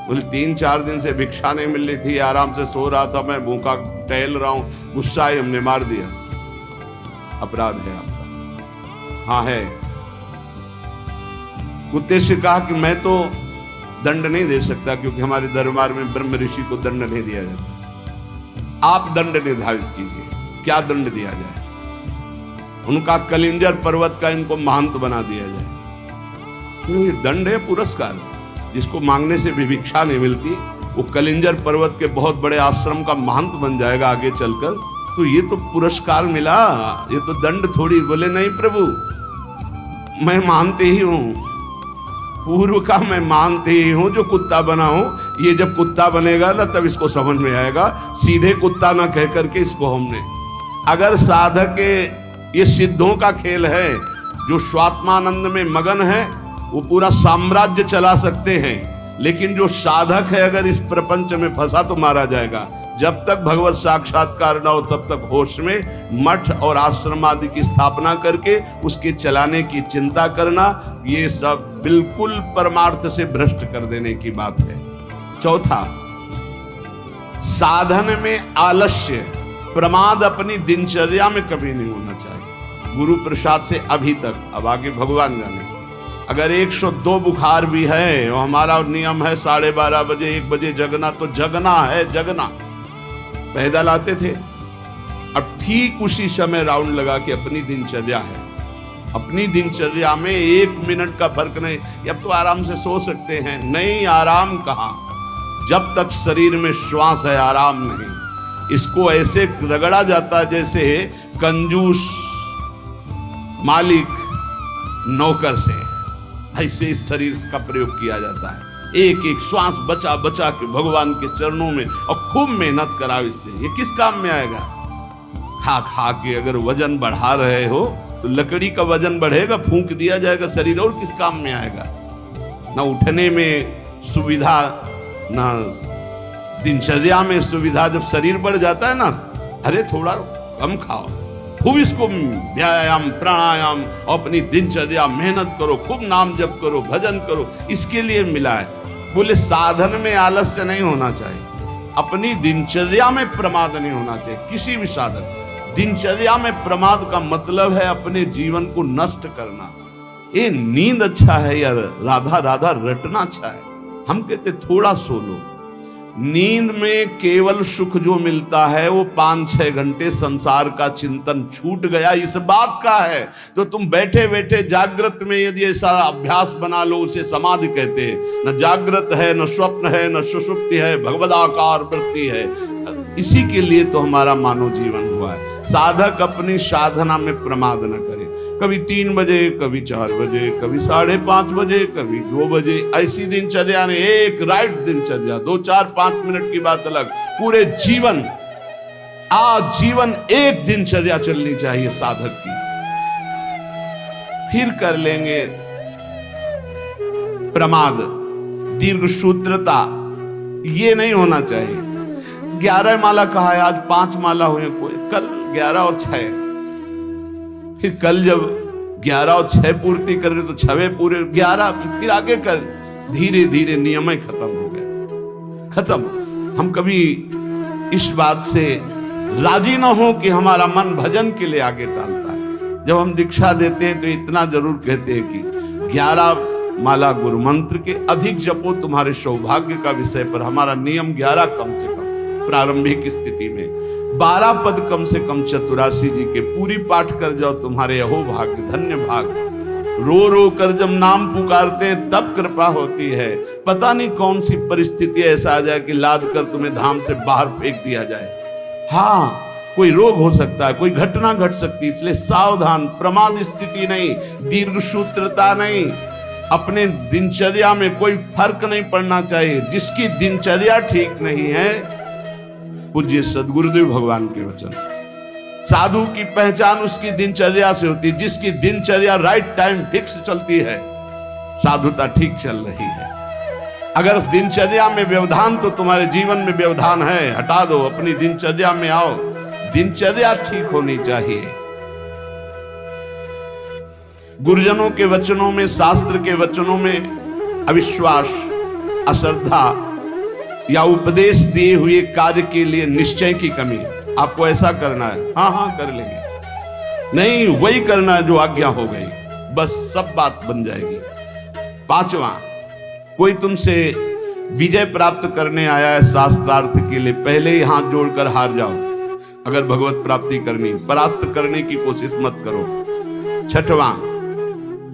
बोले 3-4 दिन से भिक्षा नहीं मिल रही थी, आराम से सो रहा था, मैं भूखा टहल रहा हूं, गुस्सा ही हमने मार दिया। अपराध है आपका? हाँ है। कुत्ते से कहा कि मैं तो दंड नहीं दे सकता क्योंकि हमारे दरबार में ब्रह्म ऋषि को दंड नहीं दिया जाता, आप दंड निर्धारित कीजिए, क्या दंड दिया जाए? उनका कलिंजर पर्वत का इनको महंत बना दिया जाए। तो ये दंड है पुरस्कार, जिसको मांगने से भी भिक्षा नहीं मिलती, वो कलिंजर पर्वत के बहुत बड़े आश्रम का महंत बन जाएगा आगे चलकर, तो ये तो पुरस्कार मिला, ये तो दंड थोड़ी। बोले नहीं प्रभु मैं मानते ही हूं, पूर्व का मैं मानते ही हूं, जो कुत्ता बना हूं, ये जब कुत्ता बनेगा ना तब इसको समझ में आएगा, सीधे कुत्ता ना कह करके इसको हमने। अगर साधक ये सिद्धों का खेल है, जो स्वात्मानंद में मगन है वो पूरा साम्राज्य चला सकते हैं, लेकिन जो साधक है अगर इस प्रपंच में फंसा तो मारा जाएगा। जब तक भगवत साक्षात्कार न हो तब तक होश में मठ और आश्रम आदि की स्थापना करके उसके चलाने की चिंता करना, ये सब बिल्कुल परमार्थ से भ्रष्ट कर देने की बात है। चौथा, साधन में आलस्य प्रमाद अपनी दिनचर्या में कभी नहीं होना चाहिए। गुरु प्रसाद से अभी तक, अब आगे भगवान जाने, अगर 102 बुखार भी है और हमारा नियम है 12:30 बजे 1 बजे जगना, तो जगना है, जगना। पैदल आते थे, अब ठीक उसी समय राउंड लगा के अपनी दिनचर्या है, अपनी दिनचर्या में 1 मिनट का फर्क नहीं। अब तो आराम से सो सकते हैं, नहीं आराम कहाँ, जब तक शरीर में श्वास है आराम नहीं। इसको ऐसे रगड़ा जाता है जैसे कंजूस मालिक नौकर से, ऐसे इस शरीर का प्रयोग किया जाता है। एक एक श्वास बचा बचा के भगवान के चरणों में, और खूब मेहनत कराओ इससे। ये किस काम में आएगा? खा खा के अगर वजन बढ़ा रहे हो तो लकड़ी का वजन बढ़ेगा, फूंक दिया जाएगा शरीर, और किस काम में आएगा? ना उठने में सुविधा, ना दिनचर्या में सुविधा। जब शरीर बढ़ जाता है ना, अरे थोड़ा कम खाओ, खूब इसको व्यायाम प्राणायाम, अपनी दिनचर्या मेहनत करो, खूब नाम जप करो, भजन करो, इसके लिए मिला है। बोले साधन में आलस्य नहीं होना चाहिए, अपनी दिनचर्या में प्रमाद नहीं होना चाहिए। किसी भी साधन, दिनचर्या में प्रमाद का मतलब है अपने जीवन को नष्ट करना। ये नींद अच्छा है यार, राधा राधा रटना अच्छा है, हम कहते थोड़ा सो लो। नींद में केवल सुख जो मिलता है वो 5-6 घंटे संसार का चिंतन छूट गया, इस बात का है। तो तुम बैठे बैठे जागृत में यदि ऐसा अभ्यास बना लो, उसे समाधि कहते हैं। न जागृत है, न स्वप्न है, न सुषुप्ति है, भगवदाकार वृत्ति है। इसी के लिए तो हमारा मानव जीवन हुआ है। साधक अपनी साधना में प्रमाद न करे, कभी 3 बजे, कभी 4 बजे, कभी 5:30 बजे, कभी 2 बजे, ऐसी दिनचर्या ने, एक राइट दिनचर्या, 2-4-5 मिनट की बात अलग, पूरे जीवन, आज जीवन एक दिनचर्या चलनी चाहिए साधक की। फिर कर लेंगे प्रमाद, दीर्घ सूत्रता, ये नहीं होना चाहिए। 11 माला कहा है, आज 5 माला हुए, कोई कल 11 और 6, फिर कल जब 11 और 6 पूर्ति कर रहे तो 6 पूरे, 11 फिर आगे कर, धीरे धीरे नियम ही खत्म हो गया, खत्म। हम कभी इस बात से राजी ना हो कि हमारा मन भजन के लिए आगे टालता है। जब हम दीक्षा देते हैं तो इतना जरूर कहते हैं कि 11 माला गुरु मंत्र के अधिक जपो तुम्हारे सौभाग्य का विषय पर। हमारा नियम 11 कम से कम प्रारंभिक स्थिति में, 12 पद कम से कम चतुरासी जी के पूरी पाठ कर जाओ, तुम्हारे अहो भाग्य धन्य भाग। रो रो कर जब नाम पुकारते हैं तब कृपा होती है। पता नहीं कौन सी परिस्थिति ऐसा आ जाए कि लाद कर तुम्हें धाम से बाहर फेंक दिया जाए। हाँ, कोई रोग हो सकता है, कोई घटना घट सकती है, इसलिए सावधान। प्रमाद स्थिति नहीं, दीर्घ सूत्रता नहीं, अपने दिनचर्या में कोई फर्क नहीं पड़ना चाहिए। जिसकी दिनचर्या ठीक नहीं है, पूज्य सद्गुरुदेव भगवान के वचन, साधु की पहचान उसकी दिनचर्या से होती है। जिसकी दिनचर्या राइट टाइम फिक्स चलती है, साधुता ठीक चल रही है। अगर दिनचर्या में व्यवधान, तो तुम्हारे जीवन में व्यवधान है, हटा दो, अपनी दिनचर्या में आओ। दिनचर्या ठीक होनी चाहिए। गुरुजनों के वचनों में, शास्त्र के वचनों में अविश्वास, अश्रद्धा या उपदेश दिए हुए कार्य के लिए निश्चय की कमी। आपको ऐसा करना है, हाँ हाँ कर लेंगे, नहीं वही करना है जो आज्ञा हो गई, बस सब बात बन जाएगी। 5वां, कोई तुमसे विजय प्राप्त करने आया है शास्त्रार्थ के लिए, पहले ही हाथ जोड़कर हार जाओ। अगर भगवत प्राप्ति करनी, परास्त करने की कोशिश मत करो। 6वां,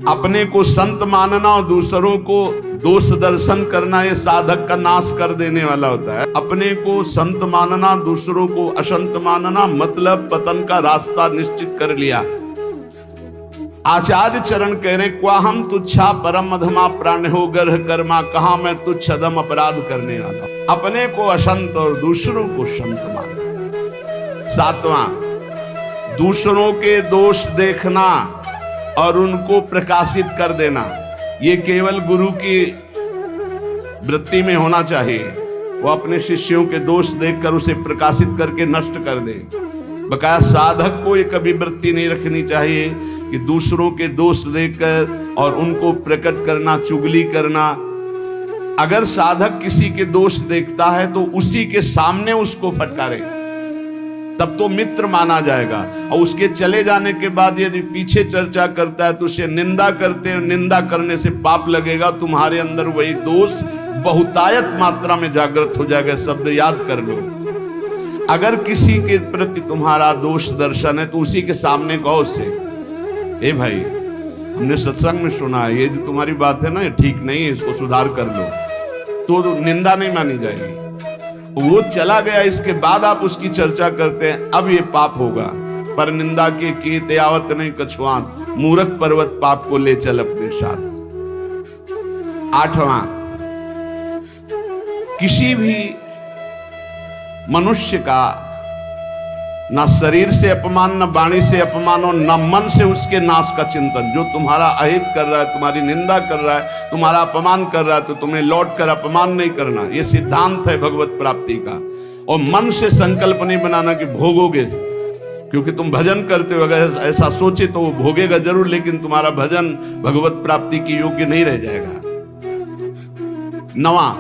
अपने को संत मानना और दूसरों को दोष दर्शन करना, ये साधक का नाश कर देने वाला होता है। अपने को संत मानना, दूसरों को असंत मानना, मतलब पतन का रास्ता निश्चित कर लिया। आचार्य चरण कह रहे, क्वाहम तुच्छा परम अधमा प्राण हो गर्ह कर्मा, कहा मैं तुच्छ अधम अपराध करने वाला। अपने को असंत और दूसरों को संत मानना। 7वां, दूसरों के दोष देखना और उनको प्रकाशित कर देना, ये केवल गुरु की वृत्ति में होना चाहिए। वो अपने शिष्यों के दोष देखकर उसे प्रकाशित करके नष्ट कर दे। बकाया साधक को ये कभी वृत्ति नहीं रखनी चाहिए कि दूसरों के दोष देखकर और उनको प्रकट करना, चुगली करना। अगर साधक किसी के दोष देखता है तो उसी के सामने उसको फटकारे, तब तो मित्र माना जाएगा। और उसके चले जाने के बाद यदि पीछे चर्चा करता है तो उसे निंदा करते हैं, निंदा करने से पाप लगेगा। तुम्हारे अंदर वही दोष बहुतायत मात्रा में जागृत हो जाएगा। शब्द याद कर लो। अगर किसी के प्रति तुम्हारा दोष दर्शन है तो उसी के सामने कहो उससे, ए भाई हमने सत्संग में सुना है, ये जो तुम्हारी बात है ना ये ठीक नहीं है, इसको सुधार कर लो, तो निंदा नहीं मानी जाएगी। वो चला गया, इसके बाद आप उसकी चर्चा करते हैं, अब ये पाप होगा। पर निंदा के कीते आवत नहीं कछुआन, मूर्ख पर्वत पाप को ले चल अपने साथ। 8वां, किसी भी मनुष्य का ना शरीर से अपमान, ना वाणी से अपमान और ना मन से उसके नाश का चिंतन। जो तुम्हारा अहित कर रहा है, तुम्हारी निंदा कर रहा है, तुम्हारा अपमान कर रहा है, तो तुम्हें लौट कर अपमान नहीं करना। यह सिद्धांत है भगवत प्राप्ति का। और मन से संकल्प नहीं बनाना कि भोगोगे, क्योंकि तुम भजन करते हो। अगर ऐसा सोचे तो वो भोगेगा जरूर, लेकिन तुम्हारा भजन भगवत प्राप्ति की योग्य नहीं रह जाएगा। 9वां,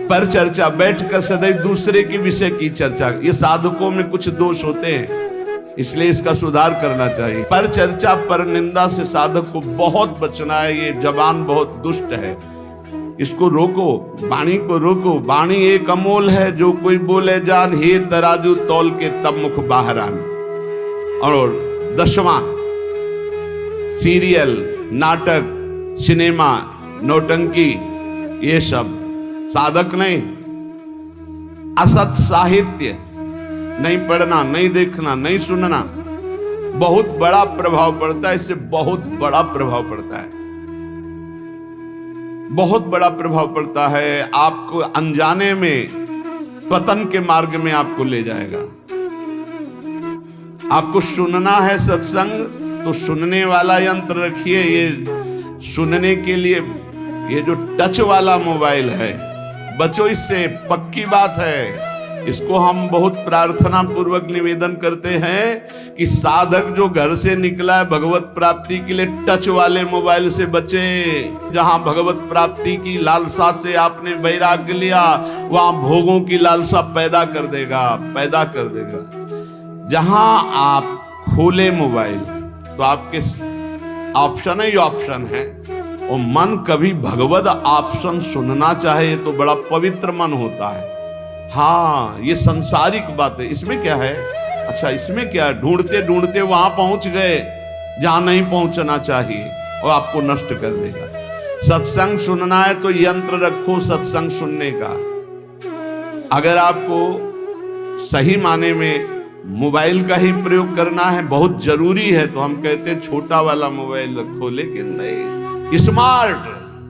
पर चर्चा, बैठकर सदैव दूसरे के विषय की चर्चा। ये साधकों में कुछ दोष होते हैं, इसलिए इसका सुधार करना चाहिए। पर चर्चा, पर निंदा से साधक को बहुत बचना है। ये जबान बहुत दुष्ट है, इसको रोको, वाणी को रोको। वाणी एक अमोल है, जो कोई बोले जान, हे तराजू तौल के तब मुख बाहर आन। और 10वां, सीरियल, नाटक, सिनेमा, नौटंकी, ये सब साधक नहीं। असत साहित्य नहीं पढ़ना, नहीं देखना, नहीं सुनना, बहुत बड़ा प्रभाव पड़ता है। इससे बहुत बड़ा प्रभाव पड़ता है, बहुत बड़ा प्रभाव पड़ता है। आपको अनजाने में पतन के मार्ग में आपको ले जाएगा। आपको सुनना है सत्संग, तो सुनने वाला यंत्र रखिए। ये सुनने के लिए ये जो टच वाला मोबाइल है, बचो इससे, पक्की बात है। इसको हम बहुत प्रार्थना पूर्वक निवेदन करते हैं कि साधक जो घर से निकला है भगवत प्राप्ति के लिए, टच वाले मोबाइल से बचे। जहां भगवत प्राप्ति की लालसा से आपने वैराग्य लिया, वहां भोगों की लालसा पैदा कर देगा। जहां आप खोले मोबाइल तो आपके ऑप्शन ही ऑप्शन है, और मन कभी भगवत ऑप्शन सुनना चाहे तो बड़ा पवित्र मन होता है। हाँ, ये संसारिक बात है। इसमें क्या है? अच्छा, इसमें क्या है? ढूंढते ढूंढते वहां पहुंच गए जहां नहीं पहुंचना चाहिए, और आपको नष्ट कर देगा। सत्संग सुनना है तो यंत्र रखो सत्संग सुनने का। अगर आपको सही माने में मोबाइल का ही प्रयोग करना है, बहुत जरूरी है, तो हम कहते हैं छोटा वाला मोबाइल रखो। लेकिन नहीं, स्मार्ट,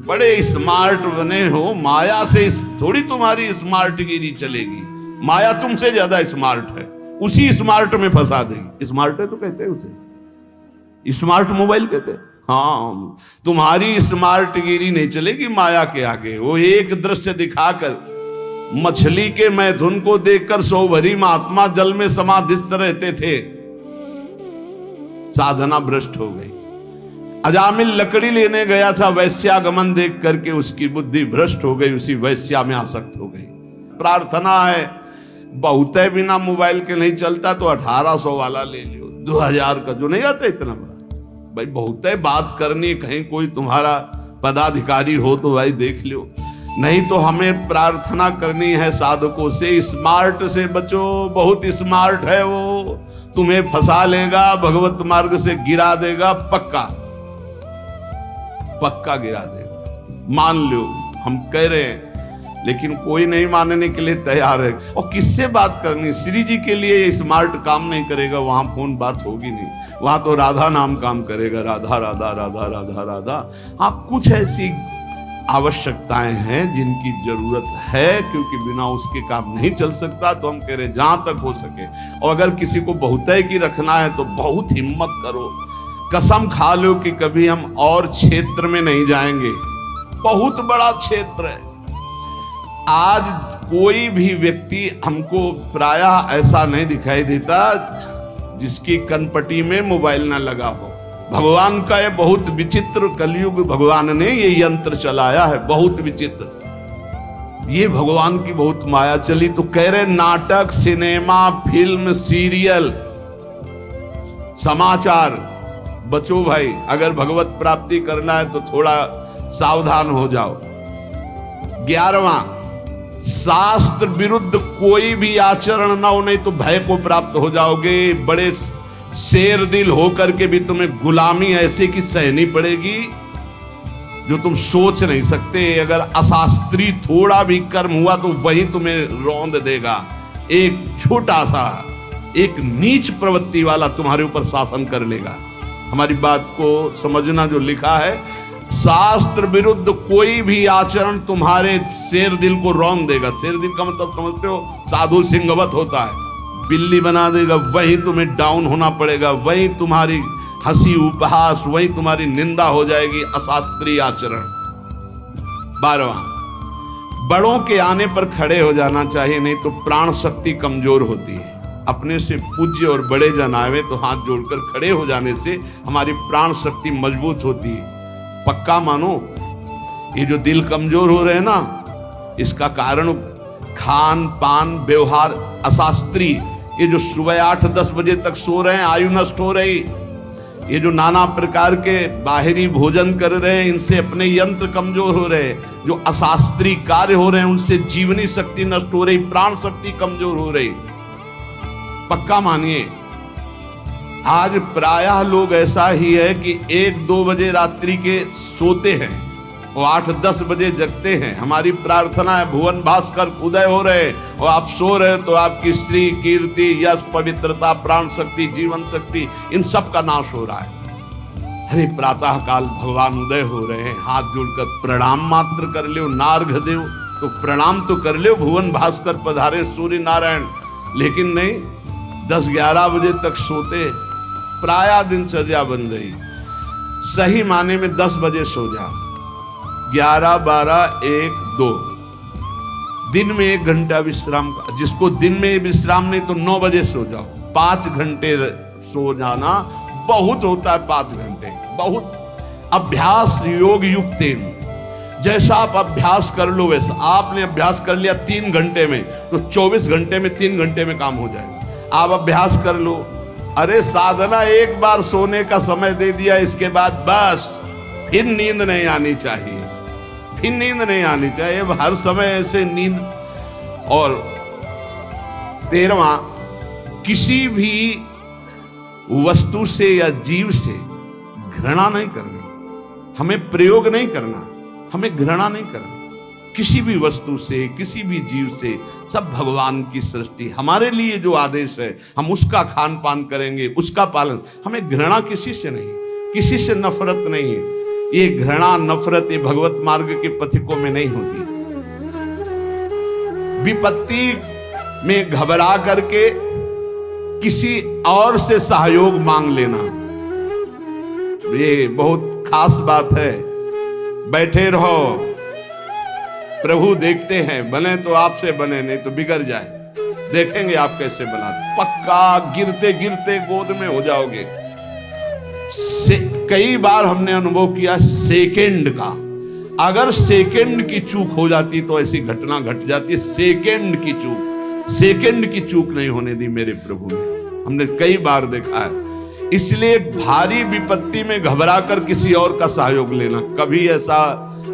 बड़े स्मार्ट बने हो, माया से थोड़ी तुम्हारी स्मार्टगिरी चलेगी। माया तुमसे ज्यादा स्मार्ट है, उसी स्मार्ट में फंसा देगी। स्मार्ट है तो कहते हैं उसे, स्मार्ट मोबाइल कहते हैं। हाँ, तुम्हारी स्मार्टगिरी नहीं चलेगी माया के आगे। वो एक दृश्य दिखाकर, मछली के मैथुन को देखकर सौभरी महात्मा जल में समाधिस्थ रहते थे, साधना भ्रष्ट हो गई। अजामिल लकड़ी लेने गया था, वैश्यागमन देख करके उसकी बुद्धि भ्रष्ट हो गई, उसी वैश्या में आसक्त हो गई। प्रार्थना है, बहुत है, बिना मोबाइल के नहीं चलता तो 1800 वाला ले लियो, 2000 का जो नहीं आता इतना बड़ा। भाई बहुत है, बात करनी, कहीं कोई तुम्हारा पदाधिकारी हो तो भाई देख लियो। नहीं तो हमें प्रार्थना करनी है साधकों से, स्मार्ट से बचो। बहुत स्मार्ट है वो, तुम्हें फंसा लेगा, भगवत मार्ग से गिरा देगा, पक्का गिरा देगा। मान लो, हम कह रहे हैं, लेकिन कोई नहीं मानने के लिए तैयार है। और किससे बात करनी? श्री जी के लिए स्मार्ट काम नहीं करेगा, वहां फोन बात होगी नहीं, वहां तो राधा नाम काम करेगा। राधा राधा राधा राधा राधा। हाँ, कुछ ऐसी आवश्यकताएं हैं जिनकी जरूरत है, क्योंकि बिना उसके काम नहीं चल सकता। तो हम कह रहे जहां तक हो सके, और अगर किसी को बहुतय की रखना है तो बहुत हिम्मत करो, कसम खा लो कि कभी हम और क्षेत्र में नहीं जाएंगे। बहुत बड़ा क्षेत्र है। आज कोई भी व्यक्ति हमको प्रायः ऐसा नहीं दिखाई देता जिसकी कनपटी में मोबाइल ना लगा हो। भगवान का ये बहुत विचित्र कलयुग, भगवान ने ये यंत्र चलाया है, बहुत विचित्र। ये भगवान की बहुत माया चली। तो कह रहे नाटक, सिनेमा, फिल्म, सीरियल, समाचार, बचो भाई। अगर भगवत प्राप्ति करना है तो थोड़ा सावधान हो जाओ। 11वां, शास्त्र विरुद्ध कोई भी आचरण ना हो, नहीं तो भय को प्राप्त हो जाओगे। बड़े शेर दिल होकर के भी तुम्हें गुलामी ऐसे की सहनी पड़ेगी जो तुम सोच नहीं सकते। अगर अशास्त्रीय थोड़ा भी कर्म हुआ तो वही तुम्हें रौंद देगा। एक छोटा सा, एक नीच प्रवृत्ति वाला तुम्हारे ऊपर शासन कर लेगा। हमारी बात को समझना, जो लिखा है, शास्त्र विरुद्ध कोई भी आचरण तुम्हारे शेर दिल को रौंद देगा। शेर दिल का मतलब समझते हो? साधु सिंहवत होता है, बिल्ली बना देगा। वही तुम्हें डाउन होना पड़ेगा, वही तुम्हारी हंसी उपहास, वही तुम्हारी निंदा हो जाएगी, अशास्त्रीय आचरण। 12वां, बड़ों के आने पर खड़े हो जाना चाहिए, नहीं तो प्राण शक्ति कमजोर होती है। अपने से पूज्य और बड़े जन आवे तो हाथ जोड़कर खड़े हो जाने से हमारी प्राण शक्ति मजबूत होती है। पक्का मानो, ये जो दिल कमजोर हो रहे हैं ना, इसका कारण खान पान व्यवहार अशास्त्रीय। ये जो सुबह 8-10 बजे तक सो रहे हैं, आयु नष्ट हो रही। ये जो नाना प्रकार के बाहरी भोजन कर रहे हैं, इनसे अपने यंत्र कमजोर हो रहे हैं। जो अशास्त्रीय कार्य हो रहे हैं, उनसे जीवनी शक्ति नष्ट हो रही, प्राण शक्ति कमजोर हो रही। पक्का मानिए, आज प्रायः लोग ऐसा ही है कि 1-2 बजे रात्रि के सोते हैं और 8-10 बजे जगते हैं। हमारी प्रार्थना है भुवन भास्कर उदय हो रहे और आप सो रहे, तो आपकी श्री कीर्ति, यश, पवित्रता, प्राण शक्ति, जीवन शक्ति, इन सब का नाश हो रहा है। अरे प्रातः काल भगवान उदय हो रहे हैं, हाथ जोड़कर प्रणाम मात्र कर लो। नार्घ देव तो प्रणाम तो कर लो, भुवन भास्कर पधारे सूर्य नारायण। लेकिन नहीं, 10-11 बजे तक सोते, प्रायः दिनचर्या बन रही। सही माने में 10 बजे सो जाओ, 11, 12, 1, 2, दिन में 1 घंटा विश्राम, जिसको दिन में विश्राम नहीं तो 9 बजे सो जाओ। 5 घंटे सो जाना बहुत होता है, 5 घंटे बहुत। अभ्यास योग युक्तेन, जैसा आप अभ्यास कर लो वैसा। आपने अभ्यास कर लिया 3 घंटे में, तो 24 घंटे में 3 घंटे में काम हो जाएगा। आप अभ्यास कर लो। अरे साधना एक बार सोने का समय दे दिया, इसके बाद बस फिर नींद नहीं आनी चाहिए, फिर नींद नहीं आनी चाहिए हर समय ऐसे नींद। और 13वां, किसी भी वस्तु से या जीव से घृणा नहीं करनी। हमें प्रयोग नहीं करना, हमें घृणा नहीं करना किसी भी वस्तु से, किसी भी जीव से। सब भगवान की सृष्टि, हमारे लिए जो आदेश है हम उसका खान पान करेंगे, उसका पालन। हमें घृणा किसी से नहीं, किसी से नफरत नहीं है। ये घृणा नफरत ये भगवत मार्ग के पथिकों में नहीं होती। विपत्ति में घबरा करके किसी और से सहयोग मांग लेना, ये बहुत खास बात है। बैठे रहो, प्रभु देखते हैं, बने तो आपसे बने, नहीं तो बिगड़ जाए, देखेंगे आप कैसे बना। पक्का गिरते गिरते गोद में हो जाओगे। कई बार हमने अनुभव किया सेकंड का, अगर सेकंड की चूक हो जाती तो ऐसी घटना घट जाती है। सेकंड की चूक, सेकंड की चूक नहीं होने दी मेरे प्रभु ने, हमने कई बार देखा है। इसलिए भारी विपत्ति में घबरा कर किसी और का सहयोग लेना कभी ऐसा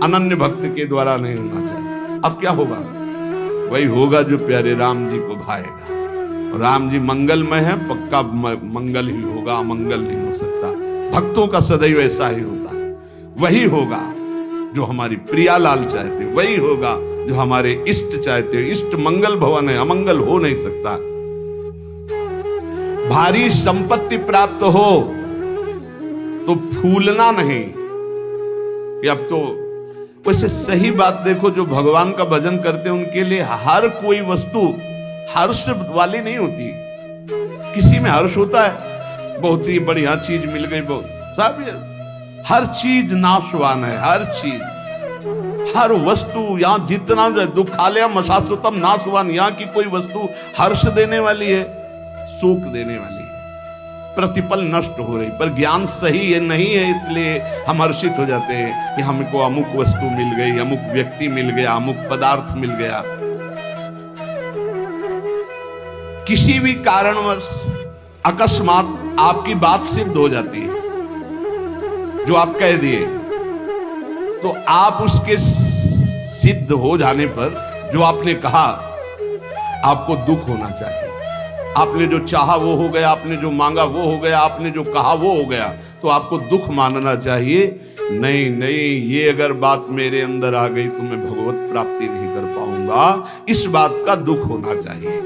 अनन्य भक्त के द्वारा नहीं होना चाहिए। अब क्या होगा? वही होगा जो प्यारे राम जी को भाएगा। और राम जी मंगलमय है, पक्का मंगल ही होगा, अमंगल नहीं हो सकता। भक्तों का सदैव ऐसा ही होता है। वही होगा जो हमारी प्रियालाल चाहते, वही होगा जो हमारे इष्ट चाहते। इष्ट मंगल भवन है, अमंगल हो नहीं सकता। भारी संपत्ति प्राप्त हो तो फूलना नहीं कि अब तो। वैसे सही बात देखो, जो भगवान का भजन करते हैं उनके लिए हर कोई वस्तु हर्ष वाली नहीं होती। किसी में हर्ष होता है, बहुत ही बढ़िया चीज मिल गई, बहुत सब। हर चीज नाशवान है, हर चीज, हर वस्तु। यहां जितना दुखालय मशाश्वतम नाशवान, यहां की कोई वस्तु हर्ष देने वाली है, सुख देने वाली है, प्रतिपल नष्ट हो रही। पर ज्ञान सही है नहीं है, इसलिए हम हर्षित हो जाते हैं कि हमको अमुक वस्तु मिल गई, अमुक व्यक्ति मिल गया, अमुक पदार्थ मिल गया। किसी भी कारणवश अकस्मात आपकी बात सिद्ध हो जाती है, जो आप कह दिए, तो आप उसके सिद्ध हो जाने पर जो आपने कहा आपको दुख होना चाहिए। आपने जो चाहा वो हो गया, आपने जो मांगा वो हो गया, आपने जो कहा वो हो गया, तो आपको दुख मानना चाहिए। नहीं नहीं, ये अगर बात मेरे अंदर आ गई तो मैं भगवत प्राप्ति नहीं कर पाऊंगा, इस बात का दुख होना चाहिए।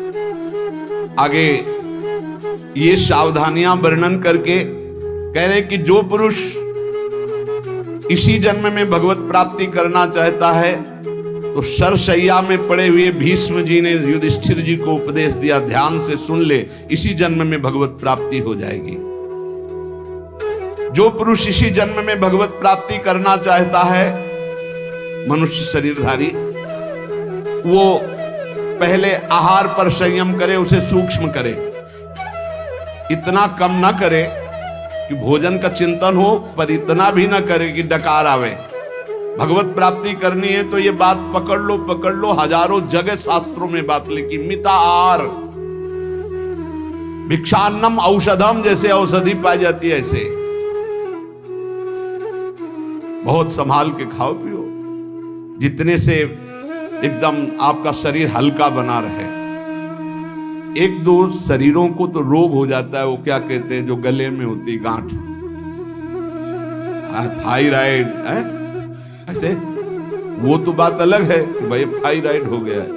आगे ये सावधानियां वर्णन करके कह रहे कि जो पुरुष इसी जन्म में भगवत प्राप्ति करना चाहता है तो सरसैया में पड़े हुए भीष्म जी ने युधिष्ठिर जी को उपदेश दिया, ध्यान से सुन ले, इसी जन्म में भगवत प्राप्ति हो जाएगी। जो पुरुष इसी जन्म में भगवत प्राप्ति करना चाहता है, मनुष्य शरीरधारी, वो पहले आहार पर संयम करे, उसे सूक्ष्म करे, इतना कम ना करे कि भोजन का चिंतन हो, पर इतना भी ना करे कि डकार आवे। भगवत प्राप्ति करनी है तो ये बात पकड़ लो, हजारों जगह शास्त्रों में बात लिखी। मिताहार, भिक्षान्नम औषधम, जैसे औषधि पाई जाती है ऐसे बहुत संभाल के खाओ पियो, जितने से एकदम आपका शरीर हल्का बना रहे। एक दो शरीरों को तो रोग हो जाता है, वो क्या कहते हैं, जो गले में होती गांठ, थायराइड है ऐसे, वो तो बात अलग है कि भाई अब थायराइड हो गया है,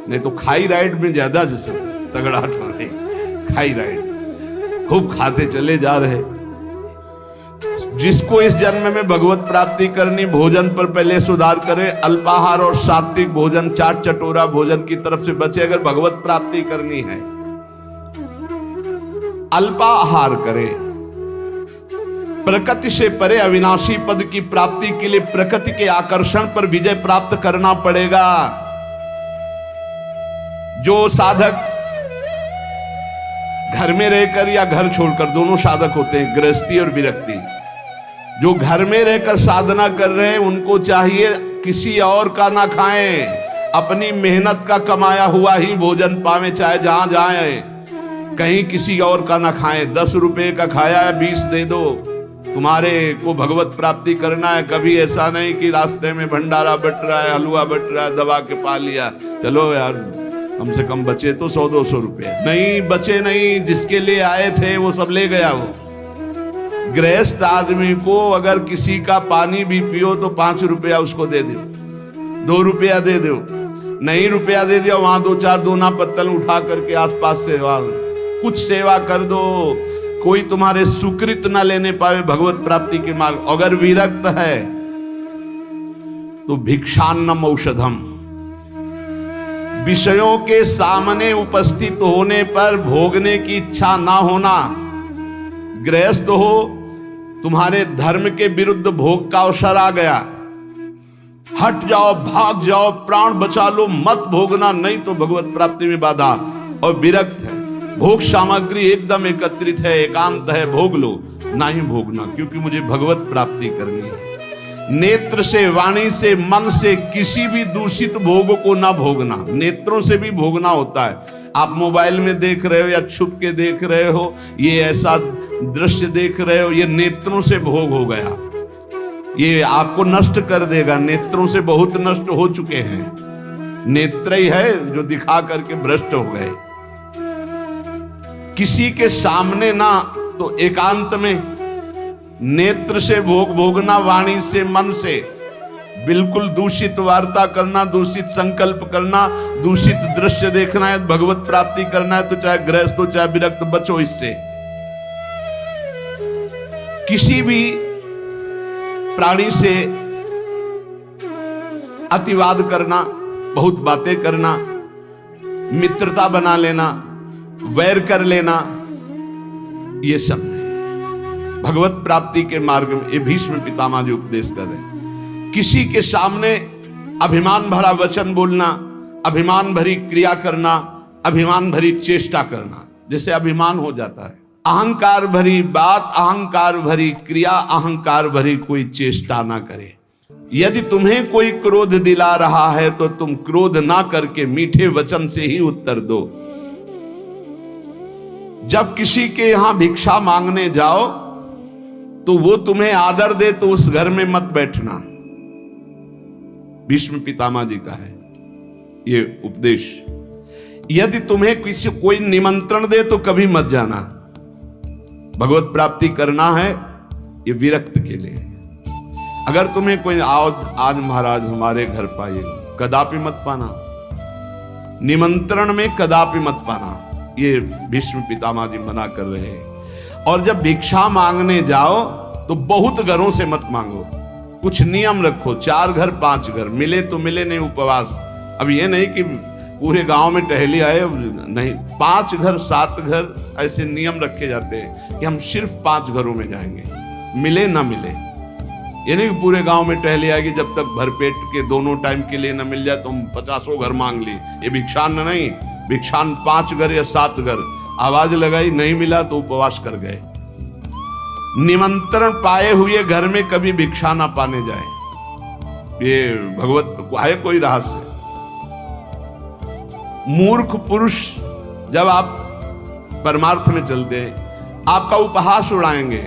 नहीं तो खाईराइड में ज्यादा जैसे तगड़ाहट हो रही, खाईराइड खूब खाते चले जा रहे। जिसको इस जन्म में भगवत प्राप्ति करनी, भोजन पर पहले सुधार करे, अल्पाहार और सात्विक भोजन, चाट चटोरा भोजन की तरफ से बचे। अगर भगवत प्राप्ति करनी है, अल्पाहार करे, प्रकृति से परे अविनाशी पद की प्राप्ति के लिए प्रकृति के आकर्षण पर विजय प्राप्त करना पड़ेगा। जो साधक घर में रहकर या घर छोड़कर, दोनों साधक होते हैं, गृहस्थी और विरक्ति। जो घर में रहकर साधना कर रहे हैं उनको चाहिए किसी और का ना खाएं, अपनी मेहनत का कमाया हुआ ही भोजन पावे, चाहे जहां जाए, कहीं किसी और का ना खाएं। 10 रुपए का खाया है 20 दे दो, तुम्हारे को भगवत प्राप्ति करना है। कभी ऐसा नहीं कि रास्ते में भंडारा बट रहा है, हलवा बट रहा है, दबा के पा लिया, चलो यार कम से कम बचे तो 100-200 रुपए। नहीं बचे, नहीं, जिसके लिए आए थे वो सब ले गया। वो गृहस्थ आदमी को अगर किसी का पानी भी पियो तो 5 रुपया उसको दे दो, 2 रुपया दे दो, नहीं रुपया दे दिया, वहां 2-4 दोना पत्तल उठा करके आसपास से कुछ सेवा कर दो। कोई तुम्हारे सुकृत ना लेने पावे भगवत प्राप्ति के मार्ग। अगर विरक्त है तो भिक्षान्नम औषधम, विषयों के सामने उपस्थित होने पर भोगने की इच्छा ना होना। गृहस्थ हो, तुम्हारे धर्म के विरुद्ध भोग का अवसर आ गया, हट जाओ, भाग जाओ, प्राण बचा लो, मत भोगना, नहीं तो भगवत प्राप्ति में बाधा। और विरक्त है, भोग सामग्री एकदम एकत्रित है, एकांत है, भोग लो, नहीं भोगना, क्योंकि मुझे भगवत प्राप्ति करनी है। नेत्र से, वाणी से, मन से किसी भी दूषित भोग को ना भोगना। नेत्रों से भी भोगना होता है। आप मोबाइल में देख रहे हो या छुप के देख रहे हो, ये ऐसा दृश्य देख रहे हो, ये नेत्रों से भोग हो गया, ये आपको नष्ट कर देगा। नेत्रों से बहुत नष्ट हो चुके हैं, नेत्र ही है जो दिखा करके भ्रष्ट हो गए। किसी के सामने ना तो एकांत में, नेत्र से भोग भोगना, वाणी से, मन से बिल्कुल दूषित वार्ता करना, दूषित संकल्प करना, दूषित दृश्य देखना है, भगवत प्राप्ति करना है तो चाहे गृहस्थ हो चाहे विरक्त, बचो इससे। किसी भी प्राणी से अतिवाद करना, बहुत बातें करना, मित्रता बना लेना, वैर कर लेना, ये सब भगवत प्राप्ति के मार्ग में ये भीष्म पितामह जी उपदेश कर रहे हैं। किसी के सामने अभिमान भरा वचन बोलना, अभिमान भरी क्रिया करना, अभिमान भरी चेष्टा करना, जैसे अभिमान हो जाता है। अहंकार भरी बात, अहंकार भरी क्रिया, अहंकार भरी कोई चेष्टा ना करे। यदि तुम्हें कोई क्रोध दिला रहा है तो तुम क्रोध ना करके मीठे वचन से ही उत्तर दो। जब किसी के यहां भिक्षा मांगने जाओ तो वो तुम्हें आदर दे तो उस घर में मत बैठना। भीष्म पितामह जी का है ये उपदेश। यदि तुम्हें किसी कोई निमंत्रण दे तो कभी मत जाना। भगवत प्राप्ति करना है ये विरक्त के लिए। अगर तुम्हें कोई आओ आज महाराज हमारे घर पाइए, कदापि मत पाना, निमंत्रण में कदापि मत पाना, ये भीष्म पितामह जी मना कर रहे हैं। और जब भिक्षा मांगने जाओ तो बहुत घरों से मत मांगो, कुछ नियम रखो, 4 घर 5 घर, मिले तो मिले, नहीं उपवास। अब ये नहीं कि पूरे गांव में टहली आए, नहीं, 5 घर 7 घर ऐसे नियम रखे जाते हैं कि हम सिर्फ 5 घरों में जाएंगे, मिले ना मिले। ये नहीं कि पूरे गांव में टहली आएगी, जब तक भरपेट के दोनों टाइम के लिए ना मिल जाए तो हम 50 घर मांग ली। ये भिक्षान नहीं, भिक्षान 5 घर या 7 घर, आवाज लगाई नहीं मिला तो उपवास कर गए। निमंत्रण पाए हुए घर में कभी भिक्षा ना पाने जाए, ये भगवत है कोई रहस्य। मूर्ख पुरुष जब आप परमार्थ में चलते हैं आपका उपहास उड़ाएंगे,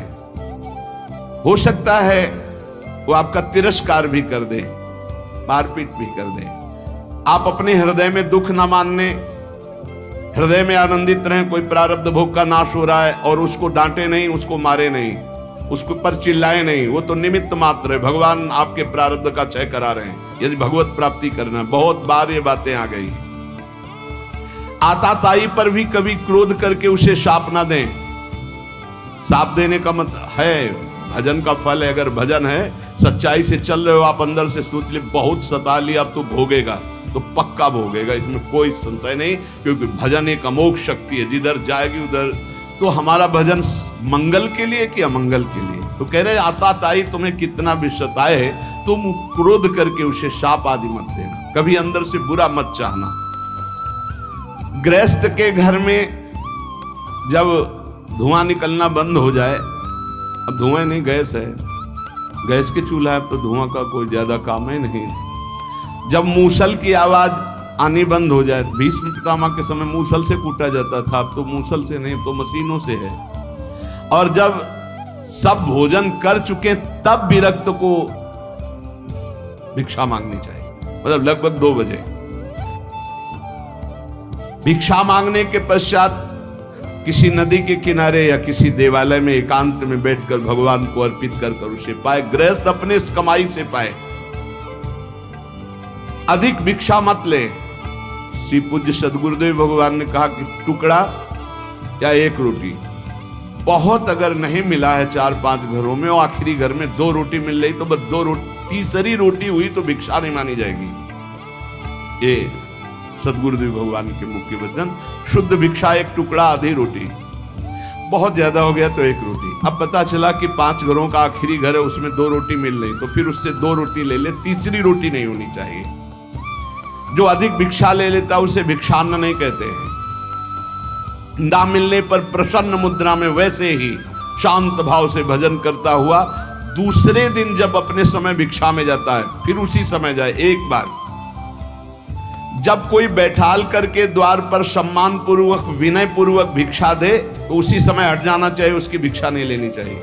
हो सकता है वो आपका तिरस्कार भी कर दे, मारपीट भी कर दे। आप अपने हृदय में दुख ना मानने, हृदय में आनंदित रहें। कोई प्रारब्ध भोग का नाश हो रहा है और उसको डांटे नहीं, उसको मारे नहीं, उसको पर चिल्लाए नहीं, वो तो निमित्त मात्र है। भगवान आपके प्रारब्ध का क्षय करा रहे हैं। यदि भगवत प्राप्ति करना, बहुत बार ये बातें आ गई। आताताई पर भी कभी क्रोध करके उसे शाप ना दें। शाप देने का मतलब है भजन का फल है। अगर भजन है, सच्चाई से चल रहे हो आप, अंदर से सोच ले बहुत सता लिया, अब तो भोगेगा, तो पक्का भोगेगा, इसमें कोई संशय नहीं। क्योंकि भजन एक अमोघ शक्ति है, जिधर जाएगी उधर। तो हमारा भजन मंगल के लिए कि अमंगल के लिए? तो कह रहे आताताई तुम्हें कितना भी सताए, तुम क्रोध करके उसे शाप आदि मत देना, कभी अंदर से बुरा मत चाहना। गृहस्थ के घर में जब धुआं निकलना बंद हो जाए, अब धुआं नहीं गैस है, गैस के चूल्हा है तो धुआं का कोई ज्यादा काम ही नहीं। जब मूसल की आवाज आनी बंद हो जाए, भीष्म पितामह के समय मूसल से कूटा जाता था, अब तो मूसल से नहीं तो मशीनों से है। और जब सब भोजन कर चुके तब विरक्त को भिक्षा मांगनी चाहिए, मतलब लगभग 2 बजे। भिक्षा मांगने के पश्चात किसी नदी के किनारे या किसी देवालय में एकांत में बैठकर भगवान को अर्पित कर उसे पाए। गृहस्थ अपने इस कमाई से पाए, अधिक भिक्षा मत ले। श्री पूज्य सदगुरुदेव भगवान ने कहा कि टुकड़ा या 1 रोटी, बहुत अगर नहीं मिला है 4-5 घरों में और आखिरी घर में 2 रोटी मिल रही तो बस 2 रोटी, तीसरी रोटी हुई तो भिक्षा नहीं मानी जाएगी। ये सदगुरुदेव भगवान के मुख्य वचन। शुद्ध भिक्षा 1 टुकड़ा आधी रोटी, बहुत ज्यादा हो गया तो 1 रोटी। अब पता चला कि 5 घरों का आखिरी घर है, उसमें 2 रोटी मिल रही तो फिर उससे 2 रोटी ले ले, तीसरी रोटी नहीं होनी चाहिए। जो अधिक भिक्षा ले लेता उसे भिक्षान्न नहीं कहते हैं। ना मिलने पर प्रसन्न मुद्रा में वैसे ही शांत भाव से भजन करता हुआ दूसरे दिन जब अपने समय भिक्षा में जाता है, फिर उसी समय जाए। एक बार जब कोई बैठाल करके द्वार पर सम्मान पूर्वक विनय पूर्वक भिक्षा दे तो उसी समय हट जाना चाहिए, उसकी भिक्षा नहीं लेनी चाहिए।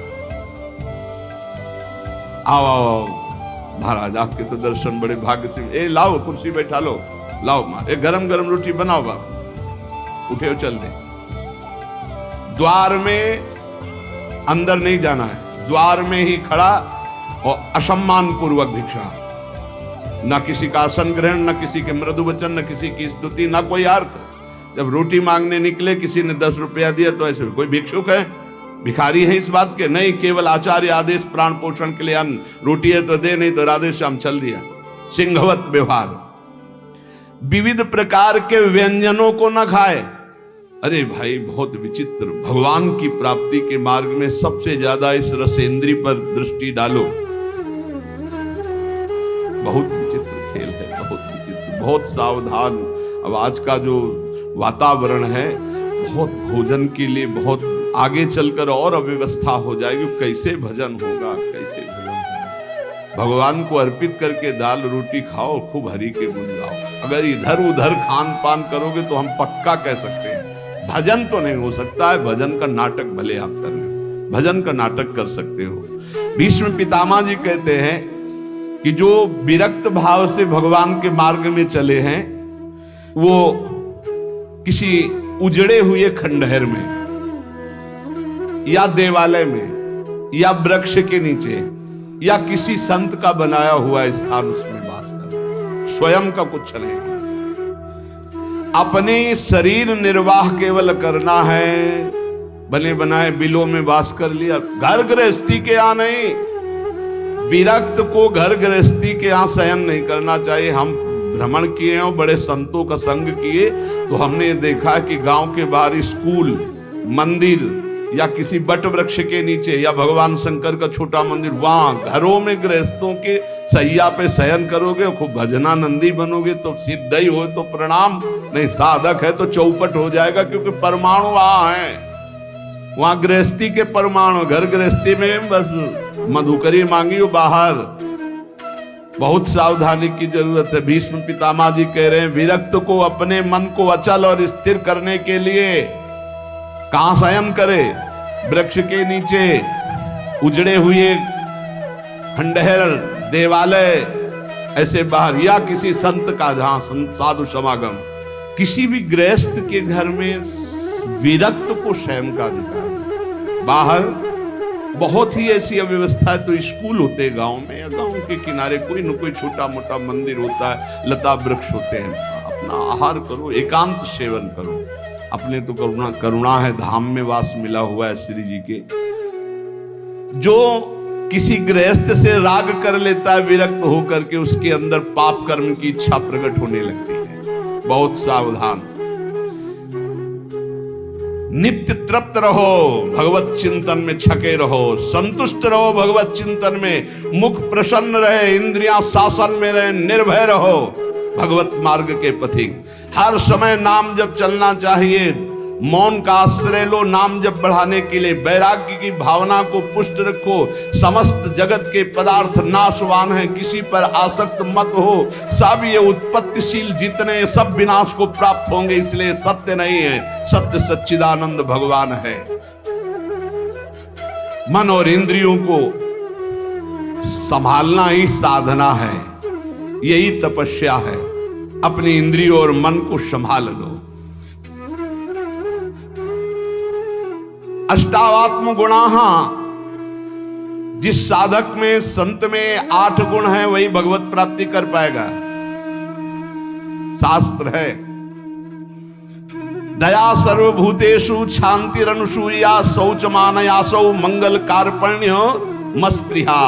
आओ आओ महाराज, आपके तो दर्शन बड़े भाग्य से। ए लाओ कुर्सी बैठा लो, लाओ मां, एक गरम गरम रोटी बनाओ बाबू, उठे चल दे। द्वार में अंदर नहीं जाना है, द्वार में ही खड़ा और असम्मान पूर्वक भिक्षा, ना किसी का आसन ग्रहण, ना किसी के मृदु वचन, ना किसी की स्तुति, ना कोई अर्थ। जब रोटी मांगने निकले किसी ने 10 रुपया दिया तो ऐसे कोई भिक्षुक है, भिखारी है इस बात के नहीं, केवल आचार्य आदेश प्राण पोषण के लिए अन्न, रोटी है तो दे, नहीं तो राधे श्याम चल दिया। सिंहवत व्यवहार, विविध प्रकार के व्यंजनों को न खाए। अरे भाई बहुत विचित्र। भगवान की प्राप्ति के मार्ग में सबसे ज्यादा इस रसेंद्री पर दृष्टि डालो। बहुत विचित्र खेल है, बहुत विचित्र, बहुत सावधान। अब आज का जो वातावरण है, बहुत भोजन के लिए बहुत आगे चलकर और अव्यवस्था हो जाएगी। कैसे भजन होगा, कैसे भजन होगा। भगवान को अर्पित करके दाल रोटी खाओ, खूब हरि के गुण गाओ। अगर इधर उधर खान पान करोगे तो हम पक्का कह सकते हैं भजन तो नहीं हो सकता है। भजन का नाटक भले आप कर लें, भजन का नाटक कर सकते हो। भीष्म पितामह जी कहते हैं कि जो विरक्त भाव से भगवान के मार्ग में चले हैं, वो किसी उजड़े हुए खंडहर में या देवालय में या वृक्ष के नीचे या किसी संत का बनाया हुआ स्थान उसमें वास कर, स्वयं का कुछ नहीं होना चाहिए। अपने शरीर निर्वाह केवल करना है, बने बनाए बिलों में वास कर लिया, घर गृहस्थी के यहाँ नहीं। विरक्त को घर गृहस्थी के यहाँ शयन नहीं करना चाहिए। हम भ्रमण किए और बड़े संतों का संग किए तो हमने देखा कि गांव के बाहर स्कूल, मंदिर या किसी बट वृक्ष के नीचे या भगवान शंकर का छोटा मंदिर, वहां घरों में गृहस्थों के सैया पे शयन करोगे, खूब भजनानंदी बनोगे तो सिद्ध ही हो तो प्रणाम, नहीं साधक है तो चौपट हो जाएगा। क्योंकि परमाणु वहां है, वहां गृहस्थी के परमाणु। घर गृहस्थी में बस मधुकरी मांगी हो बाहर, बहुत सावधानी की जरूरत है। भीष्म पितामह जी कह रहे हैं विरक्त को अपने मन को अचल और स्थिर करने के लिए कहां शयन करे? वृक्ष के नीचे, उजड़े हुए खंडहर, देवालय, ऐसे बाहर, या किसी संत का जहां साधु समागम। किसी भी गृहस्थ के घर में विरक्त को शयन का अधिकार। बाहर बहुत ही ऐसी अव्यवस्था है तो स्कूल होते हैं गांव में, या गांव के किनारे कोई न कोई छोटा मोटा मंदिर होता है, लता वृक्ष होते हैं। अपना आहार करो, एकांत सेवन करो। अपने तो करुणा है, धाम में वास मिला हुआ है श्री जी के। जो किसी गृहस्थ से राग कर लेता है विरक्त होकर के, उसके अंदर पाप कर्म की इच्छा प्रकट होने लगती है। बहुत सावधान। नित्य तृप्त रहो, भगवत चिंतन में छके रहो, संतुष्ट रहो भगवत चिंतन में, मुख प्रसन्न रहे, इंद्रियां शासन में रहे, निर्भय रहो। भगवत मार्ग के पथिक। हर समय नाम जप चलना चाहिए। मौन का आश्रय लो नाम जप बढ़ाने के लिए। वैराग्य की भावना को पुष्ट रखो। समस्त जगत के पदार्थ नाशवान हैं, किसी पर आसक्त मत हो। सब ये उत्पत्तिशील जितने सब विनाश को प्राप्त होंगे, इसलिए सत्य नहीं है। सत्य सच्चिदानंद भगवान है। मन और इंद्रियों को संभालना ही साधना है, यही तपस्या है। अपनी इंद्रियों और मन को संभाल लो। अष्टावात्म गुणाः, जिस साधक में संत में 8 गुण हैं वही भगवत प्राप्ति कर पाएगा। शास्त्र है दया सर्वभूतेषु शांतिरनुसूया शौचमानयासौ मंगल कार्पण्य मस्पृहा।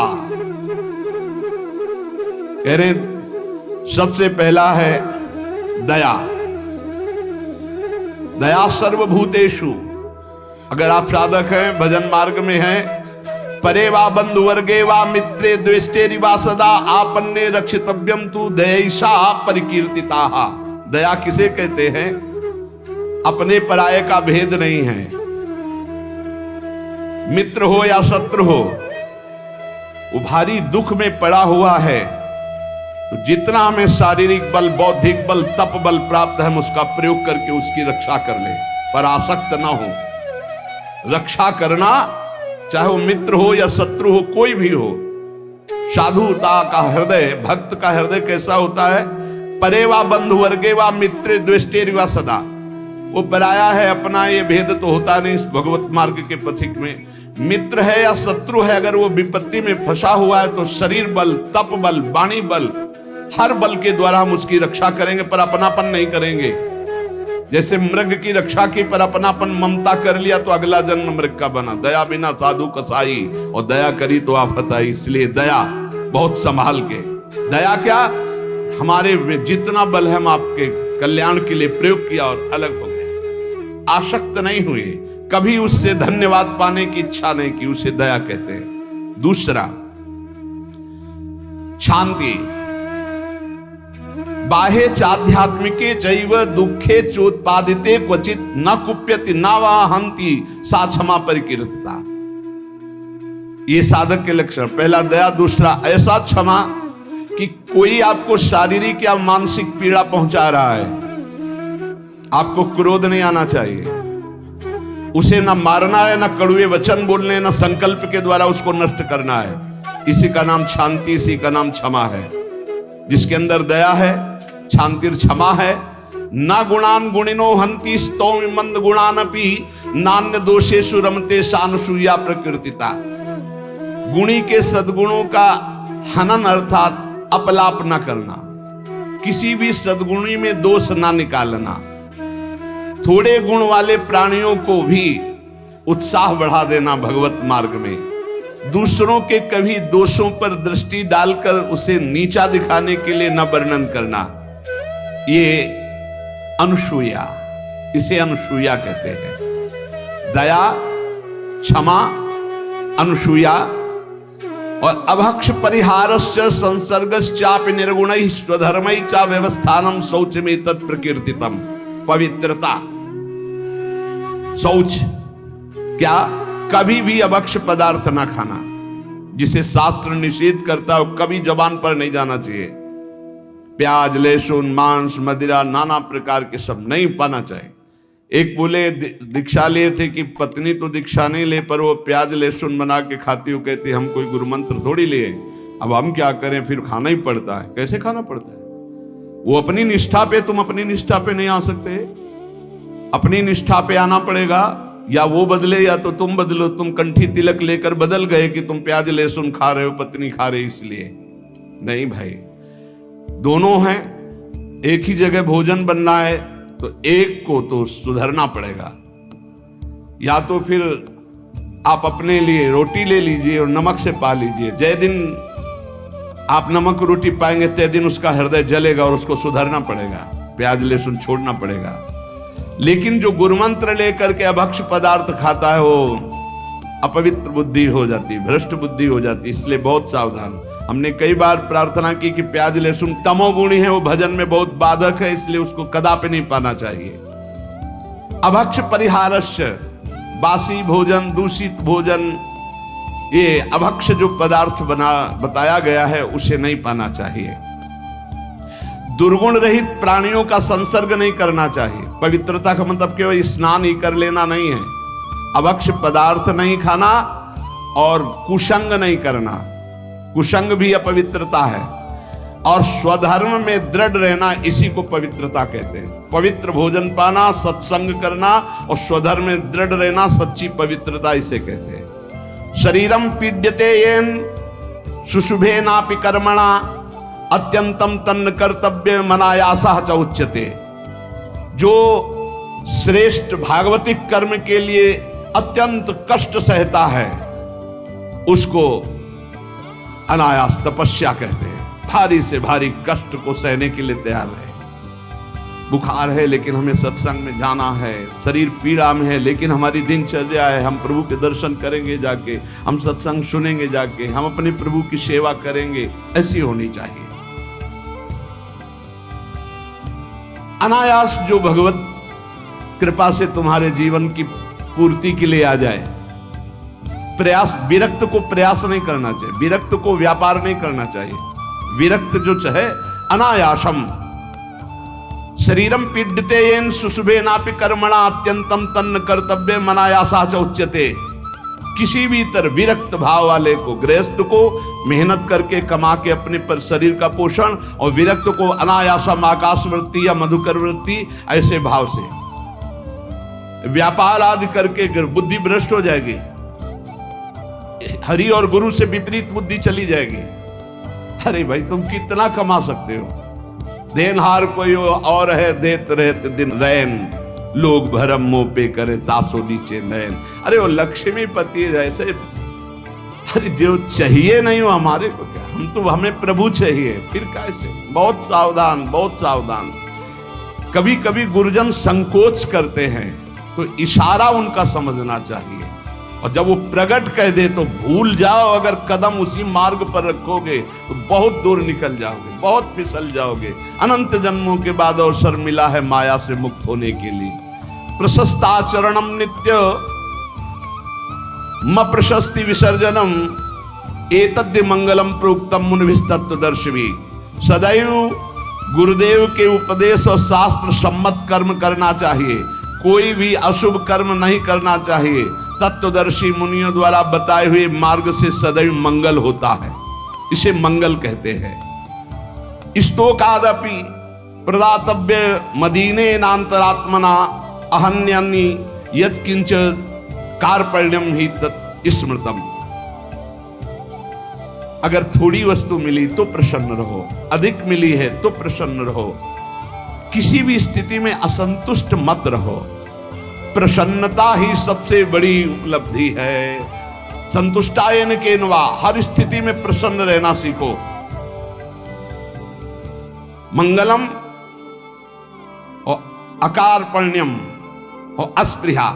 कह रहे सबसे पहला है दया। दया सर्वभूतेषु। अगर आप साधक हैं, भजन मार्ग में हैं, परे वा बंधु वर्गे वा मित्रे द्वेष्टे रिवा सदा आपन्ने रक्षितव्यम तु दयैषा परिकीर्तिताः। दया किसे कहते हैं? अपने पराये का भेद नहीं है। मित्र हो या शत्रु हो, वो भारी दुख में पड़ा हुआ है, तो जितना हमें शारीरिक बल, बौद्धिक बल, तप बल प्राप्त है, हम उसका प्रयोग करके उसकी रक्षा कर ले, पर आसक्त ना हो। रक्षा करना, चाहे वो मित्र हो या शत्रु हो, कोई भी हो। साधुता का हृदय, भक्त का हृदय कैसा होता है? परे वा बंधु वर्गे वा मित्रे द्वेष्टे रिवा सदा। वो पराया है, अपना ये भेद तो होता नहीं इस भगवत मार्ग के पथिक में। मित्र है या शत्रु है, अगर वो विपत्ति में फंसा हुआ है तो शरीर बल, तप बल, वाणी बल, हर बल के द्वारा हम उसकी रक्षा करेंगे, पर अपनापन नहीं करेंगे। जैसे मृग की रक्षा की पर अपनापन ममता कर लिया तो अगला जन्म मृग का बना। दया बिना साधु कसाई, और दया करी तो आफत आई। इसलिए दया बहुत संभाल के। दया क्या? हमारे जितना बल है हम आपके कल्याण के लिए प्रयोग किया और अलग हो गए। आसक्त नहीं हुए, कभी उससे धन्यवाद पाने की इच्छा नहीं की, उसे दया कहते हैं। दूसरा शांति। बाहे चाध्यात्मिके चैव दुखे चोत्पादिते क्वचित न कुप्यति न वा हंति सा क्षमा परिकीर्तिता। ये साधक के लक्षण। पहला दया, दूसरा ऐसा क्षमा कि कोई आपको शारीरिक या मानसिक पीड़ा पहुंचा रहा है, आपको क्रोध नहीं आना चाहिए। उसे न मारना है, न कड़वे वचन बोलने, न संकल्प के द्वारा उसको नष्ट करना है। इसी का नाम शांति, इसी का नाम क्षमा है। जिसके अंदर दया है, शांतिर क्षमा है। ना गुणान गुणिनो हंति स्तौमि मंद गुणानपि नान्य दोषेषु रमते सानुसूया प्रकृतिता। गुणी के सद्गुणों का हनन अर्थात अपलाप न करना, किसी भी सद्गुणी में दोष ना निकालना। थोड़े गुण वाले प्राणियों को भी उत्साह बढ़ा देना भगवत मार्ग में। दूसरों के कभी दोषों पर दृष्टि डालकर उसे नीचा दिखाने के लिए न वर्णन करना, ये अनुसूया, इसे अनुसूया कहते हैं। दया, क्षमा, अनुसूया और अभक्ष परिहारश्च संसर्गश्चापि निर्गुणैः स्वधर्मैः च व्यवस्थानं शौचमे तत्प्रकीर्तितम्। पवित्रता, शौच क्या? कभी भी अभक्ष पदार्थ ना खाना, जिसे शास्त्र निषेध करता है, कभी जबान पर नहीं जाना चाहिए। प्याज, लहसुन, मांस, मदिरा, नाना प्रकार के सब नहीं पाना चाहिए। एक बोले दीक्षा लिए थे कि पत्नी तो दीक्षा नहीं ले, पर वो प्याज लहसुन बना के खाती हो, कहती हम कोई गुरु मंत्र थोड़ी लिए, अब हम क्या करें, फिर खाना ही पड़ता है। कैसे खाना पड़ता है? वो अपनी निष्ठा पे, तुम अपनी निष्ठा पे नहीं आ सकते। अपनी निष्ठा पे आना पड़ेगा, या वो बदले या तो तुम बदलो। तुम कंठी तिलक लेकर बदल गए कि तुम प्याज लहसुन खा रहे हो, पत्नी खा रही इसलिए नहीं भाई। दोनों हैं, एक ही जगह भोजन बनना है तो एक को तो सुधरना पड़ेगा। या तो फिर आप अपने लिए रोटी ले लीजिए और नमक से पा लीजिए। जय दिन आप नमक रोटी पाएंगे तय दिन उसका हृदय जलेगा और उसको सुधरना पड़ेगा, प्याज लहसुन छोड़ना पड़ेगा। लेकिन जो गुरुमंत्र लेकर के अभक्ष पदार्थ खाता है वो अपवित्र बुद्धि हो जाती, भ्रष्ट बुद्धि हो जाती, इसलिए बहुत सावधान। हमने कई बार प्रार्थना की कि प्याज लहसुन तमोगुणी है, वो भजन में बहुत बाधक है, इसलिए उसको कदापि नहीं पाना चाहिए। अभक्ष परिहारस्य, बासी भोजन, दूषित भोजन, ये अभक्ष जो पदार्थ बताया गया है उसे नहीं पाना चाहिए। दुर्गुण रहित प्राणियों का संसर्ग नहीं करना चाहिए। पवित्रता का मतलब केवल स्नान ही कर लेना नहीं है, अभक्ष पदार्थ नहीं खाना और कुसंग नहीं करना, कुसंग भी अपवित्रता है। और स्वधर्म में दृढ़ रहना, इसी को पवित्रता कहते हैं। पवित्र भोजन पाना, सत्संग करना और स्वधर्म में दृढ़ रहना सच्ची पवित्रता इसे कहते हैं। शरीरम पीड्यते येन शुशुभे नापि कर्मणा अत्यंतम तन्न कर्तव्य मनायासा च उच्यते। जो श्रेष्ठ भागवतिक कर्म के लिए अत्यंत कष्ट सहता है उसको अनायास तपस्या कहते हैं। भारी से भारी कष्ट को सहने के लिए तैयार रहे। बुखार है लेकिन हमें सत्संग में जाना है, शरीर पीड़ा में है लेकिन हमारी दिनचर्या है, हम प्रभु के दर्शन करेंगे जाके, हम सत्संग सुनेंगे जाके, हम अपने प्रभु की सेवा करेंगे, ऐसी होनी चाहिए। अनायास जो भगवत कृपा से तुम्हारे जीवन की पूर्ति के लिए आ जाए। प्रयास, विरक्त को प्रयास नहीं करना चाहिए, विरक्त को व्यापार नहीं करना चाहिए। विरक्त जो चाहे अनायासम शरीरम पीड्यते येन शुशुभे नापि कर्मणा अत्यंतम तन्न कर्तव्य मनायासा च उच्यते। किसी भी तरह विरक्त भाव वाले को, गृहस्थ को मेहनत करके कमा के अपने पर शरीर का पोषण, और विरक्त को अनायासम आकाश वृत्ति या मधुकर वृत्ति, ऐसे भाव से व्यापार आदि करके बुद्धि भ्रष्ट हो जाएगी, हरि और गुरु से विपरीत बुद्धि चली जाएगी। अरे भाई तुम कितना कमा सकते हो, देनहार कोई और है, देत रहते दिन रैन, लोग भरम मुंह पे करे तासो नीचे नैन। अरे वो लक्ष्मी पति जैसे, अरे जो चाहिए नहीं हो हमारे को क्या, हम तो, हमें प्रभु चाहिए, फिर कैसे। बहुत सावधान, बहुत सावधान। कभी कभी गुरुजन संकोच करते हैं तो इशारा उनका समझना चाहिए, और जब वो प्रकट कह दे तो भूल जाओ। अगर कदम उसी मार्ग पर रखोगे तो बहुत दूर निकल जाओगे, बहुत फिसल जाओगे। अनंत जन्मों के बाद अवसर मिला है माया से मुक्त होने के लिए। प्रशस्ताचरणम नित्य म प्रशस्ति विसर्जनम एतद्य मंगलम प्रोक्तम मुनिभिस्तत्वदर्शिभी। सदैव गुरुदेव के उपदेश और शास्त्र सम्मत कर्म करना चाहिए, कोई भी अशुभ कर्म नहीं करना चाहिए। तत्वदर्शी मुनियों द्वारा बताए हुए मार्ग से सदैव मंगल होता है, इसे मंगल कहते हैं। स्तोकादपि प्रदातव्य मदीने नान्तरात्मना अहन्यानि यत्किंच कार्पण्यम ही तत् स्मृतम। अगर थोड़ी वस्तु मिली तो प्रसन्न रहो, अधिक मिली है तो प्रसन्न रहो, किसी भी स्थिति में असंतुष्ट मत रहो। प्रसन्नता ही सबसे बड़ी उपलब्धि है। संतुष्टायन केनवा, हर स्थिति में प्रसन्न रहना सीखो। मंगलम और अकारपण्यम और अस्पृहा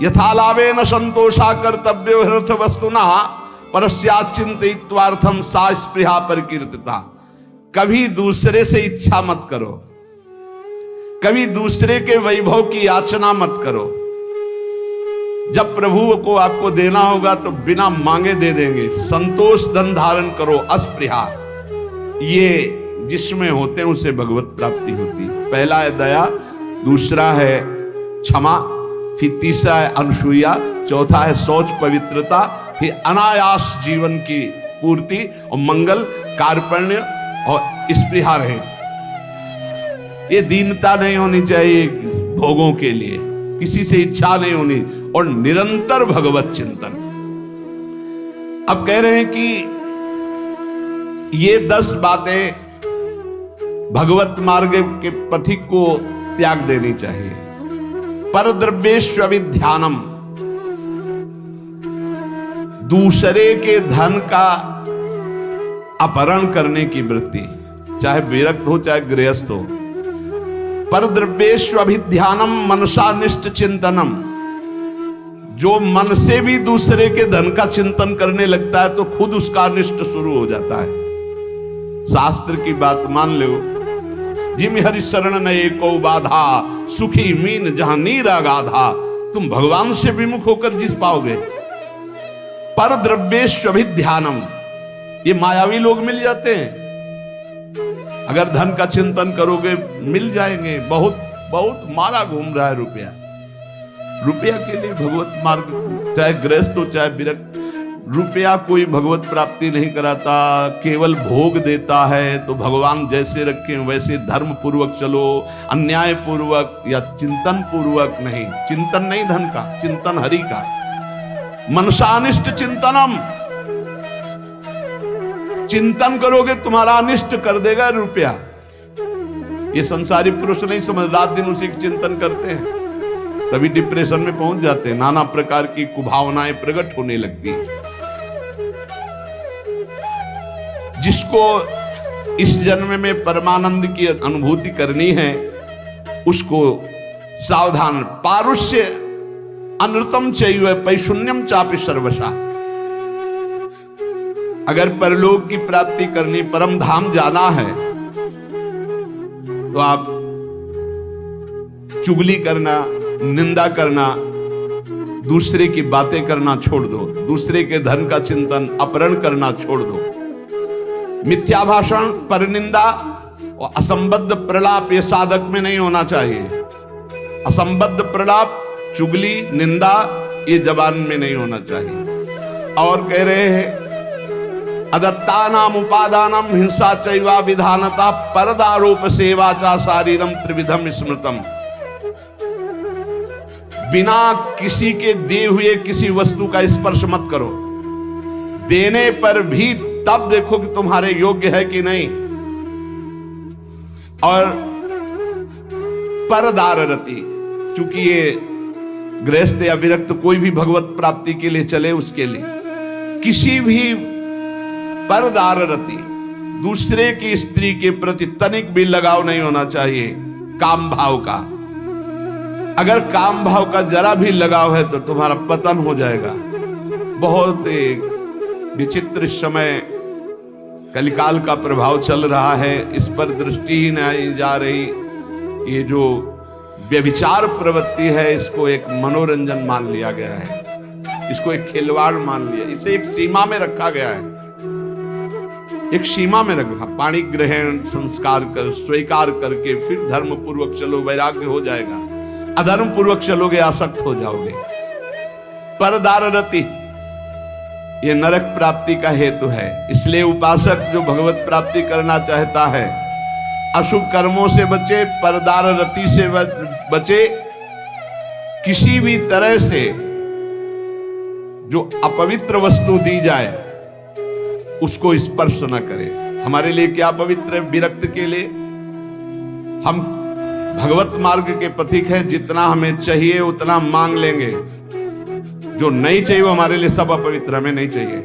यथालाभेन संतोषा कर्तव्यो हृथ वस्तुना परस्याचिंतयित्वार्थम सा स्पृहा परिकीर्तिता। कभी दूसरे से इच्छा मत करो, कभी दूसरे के वैभव की याचना मत करो। जब प्रभु को आपको देना होगा तो बिना मांगे दे देंगे। संतोष धन धारण करो, अस्पृहा। ये जिसमें होते हैं उसे भगवत प्राप्ति होती है। पहला है दया, दूसरा है क्षमा, फिर तीसरा है अनसूया, चौथा है शौच पवित्रता, फिर अनायास जीवन की पूर्ति, और मंगल कार्पण्य और स्पृहा रहे। ये दीनता नहीं होनी चाहिए भोगों के लिए, किसी से इच्छा नहीं होनी, और निरंतर भगवत चिंतन। अब कह रहे हैं कि ये 10 बातें भगवत मार्ग के पथिक को त्याग देनी चाहिए। परद्रव्येष्वभिध्यानम, दूसरे के धन का अपहरण करने की वृत्ति, चाहे विरक्त हो चाहे गृहस्थ हो। परद्रव्येष्वभिध्यानम मनसा निष्ठ चिंतनम, जो मन से भी दूसरे के धन का चिंतन करने लगता है तो खुद उसका अनिष्ट शुरू हो जाता है। शास्त्र की बात मान लो, जिम हरि शरण नए को बाधा, सुखी मीन जहां नीर अगाधा। तुम भगवान से विमुख होकर जीत पाओगे। पर द्रव्येष्वभिध्यानम, ये मायावी लोग मिल जाते हैं। अगर धन का चिंतन करोगे मिल जाएंगे। बहुत बहुत मारा घूम रहा है रुपया। रुपया के लिए भगवत मार्ग, चाहे गृहस्थ हो चाहे विरक्त, रुपया कोई भगवत प्राप्ति नहीं कराता, केवल भोग देता है। तो भगवान जैसे रखें वैसे धर्म पूर्वक चलो, अन्याय पूर्वक या चिंतन पूर्वक नहीं। चिंतन नहीं धन का, चिंतन हरि का। मनसानिष्ट चिंतनम, चिंतन करोगे तुम्हारा अनिष्ट कर देगा रुपया। ये संसारी पुरुष नहीं समझ, रात दिन उसी की चिंतन करते हैं, तभी डिप्रेशन में पहुंच जाते हैं। नाना प्रकार की कुभावनाएं प्रकट होने लगती हैं। जिसको इस जन्म में परमानंद की अनुभूति करनी है उसको सावधान। पारुष्य अनृतम चैव पैशून्यम चापि सर्वशा। अगर परलोक की प्राप्ति करनी, परम धाम जाना है तो आप चुगली करना, निंदा करना, दूसरे की बातें करना छोड़ दो। दूसरे के धन का चिंतन, अपहरण करना छोड़ दो। मिथ्या भाषण, परनिंदा और असंबद्ध प्रलाप ये साधक में नहीं होना चाहिए। असंबद्ध प्रलाप, चुगली, निंदा ये जबान में नहीं होना चाहिए। और कह रहे हैं अदत्तानाम उपादानम हिंसा चैवा विधानता परदारोप सेवा चा शारीरम त्रिविधम स्मृतम। बिना किसी के दिए हुए किसी वस्तु का स्पर्श मत करो। देने पर भी तब देखो कि तुम्हारे योग्य है कि नहीं। और परदार रति, चूंकि ये गृहस्थ या विरक्त कोई भी भगवत प्राप्ति के लिए चले, उसके लिए किसी भी परदार रति, दूसरे की स्त्री के प्रति तनिक भी लगाव नहीं होना चाहिए काम भाव का। अगर काम भाव का जरा भी लगाव है तो तुम्हारा पतन हो जाएगा। बहुत विचित्र समय कलिकाल का प्रभाव चल रहा है, इस पर दृष्टि ही नहीं जा रही। ये जो व्यभिचार प्रवृत्ति है इसको एक मनोरंजन मान लिया गया है, इसको एक खिलवाड़ मान लिया, इसे एक सीमा में रखा गया है। एक सीमा में रखा, पाणी ग्रहण संस्कार कर स्वीकार करके फिर धर्म पूर्वक चलो, वैराग्य हो जाएगा। अधर्म पूर्वक चलोगे आसक्त हो जाओगे। परदार रति ये नरक प्राप्ति का हेतु है। इसलिए उपासक जो भगवत प्राप्ति करना चाहता है अशुभ कर्मों से बचे, परदार रति से बचे। किसी भी तरह से जो अपवित्र वस्तु दी जाए उसको स्पर्श न करे। हमारे लिए क्या पवित्र है? विरक्त के लिए हम भगवत मार्ग के पथिक हैं, जितना हमें चाहिए उतना मांग लेंगे। जो नहीं चाहिए वो हमारे लिए सब अपवित्र, हमें नहीं चाहिए,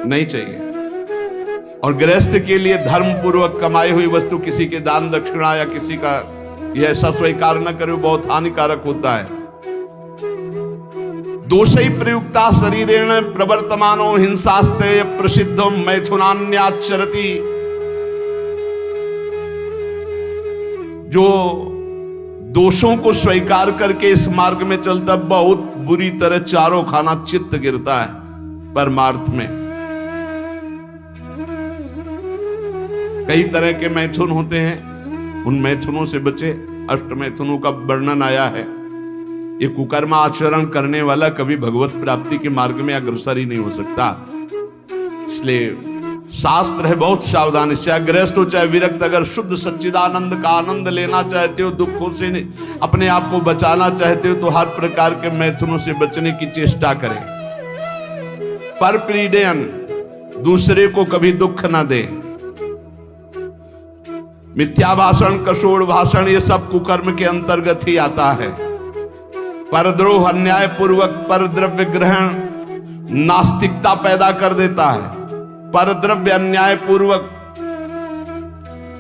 नहीं चाहिए। और गृहस्थ के लिए धर्म पूर्वक कमाई हुई वस्तु किसी के दान दक्षिणा या किसी का यह ऐसा स्वीकार न करे, बहुत हानिकारक होता है। दोषै प्रयुक्ता शरीरेण प्रवर्तमानो हिंसास्ते प्रसिद्धो मैथुनान्याचरति। जो दोषों को स्वीकार करके इस मार्ग में चलता, बहुत बुरी तरह चारों खाना चित्त गिरता है परमार्थ में। कई तरह के मैथुन होते हैं, उन मैथुनों से बचे। अष्ट मैथुनों का वर्णन आया है। ये कुकर्म आचरण करने वाला कभी भगवत प्राप्ति के मार्ग में अग्रसर ही नहीं हो सकता। इसलिए शास्त्र है बहुत सावधानी से। गृहस्थ हो चाहे विरक्त, अगर शुद्ध सच्चिदानंद का आनंद लेना चाहते हो, दुखों से अपने आप को बचाना चाहते हो, तो हर प्रकार के मैथुनों से बचने की चेष्टा करें। पर पीड़यन, दूसरे को कभी दुख ना दे। मिथ्या भाषण, कशोर भाषण, ये सब कुकर्म के अंतर्गत ही आता है। परद्रोह, अन्याय पूर्वक परद्रव्य ग्रहण नास्तिकता पैदा कर देता है। परद्रव्य अन्याय पूर्वक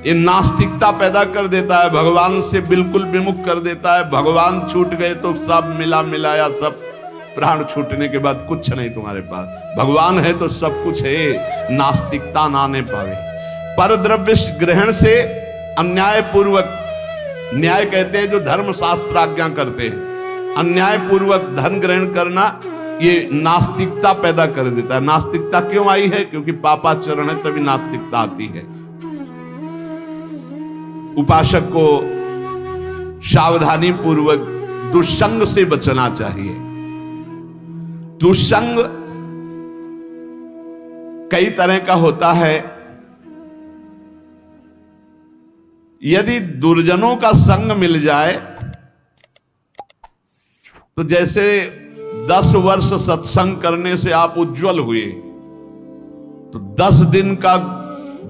ये नास्तिकता पैदा कर देता है, भगवान से बिल्कुल विमुख कर देता है। भगवान छूट गए तो सब मिला मिलाया सब प्राण छूटने के बाद कुछ नहीं तुम्हारे पास। भगवान है तो सब कुछ है, नास्तिकता ना ने पावे। पर द्रव्य ग्रहण से अन्याय पूर्वक, न्याय कहते हैं जो धर्म शास्त्र आज्ञा करते हैं, अन्याय पूर्वक धन ग्रहण करना ये नास्तिकता पैदा कर देता है। नास्तिकता क्यों आई है? क्योंकि पापाचरण है तभी नास्तिकता आती है। उपासक को सावधानी पूर्वक दुष्संग से बचना चाहिए। दुष्संग कई तरह का होता है। यदि दुर्जनों का संग मिल जाए तो जैसे 10 वर्ष सत्संग करने से आप उज्जवल हुए, तो 10 दिन का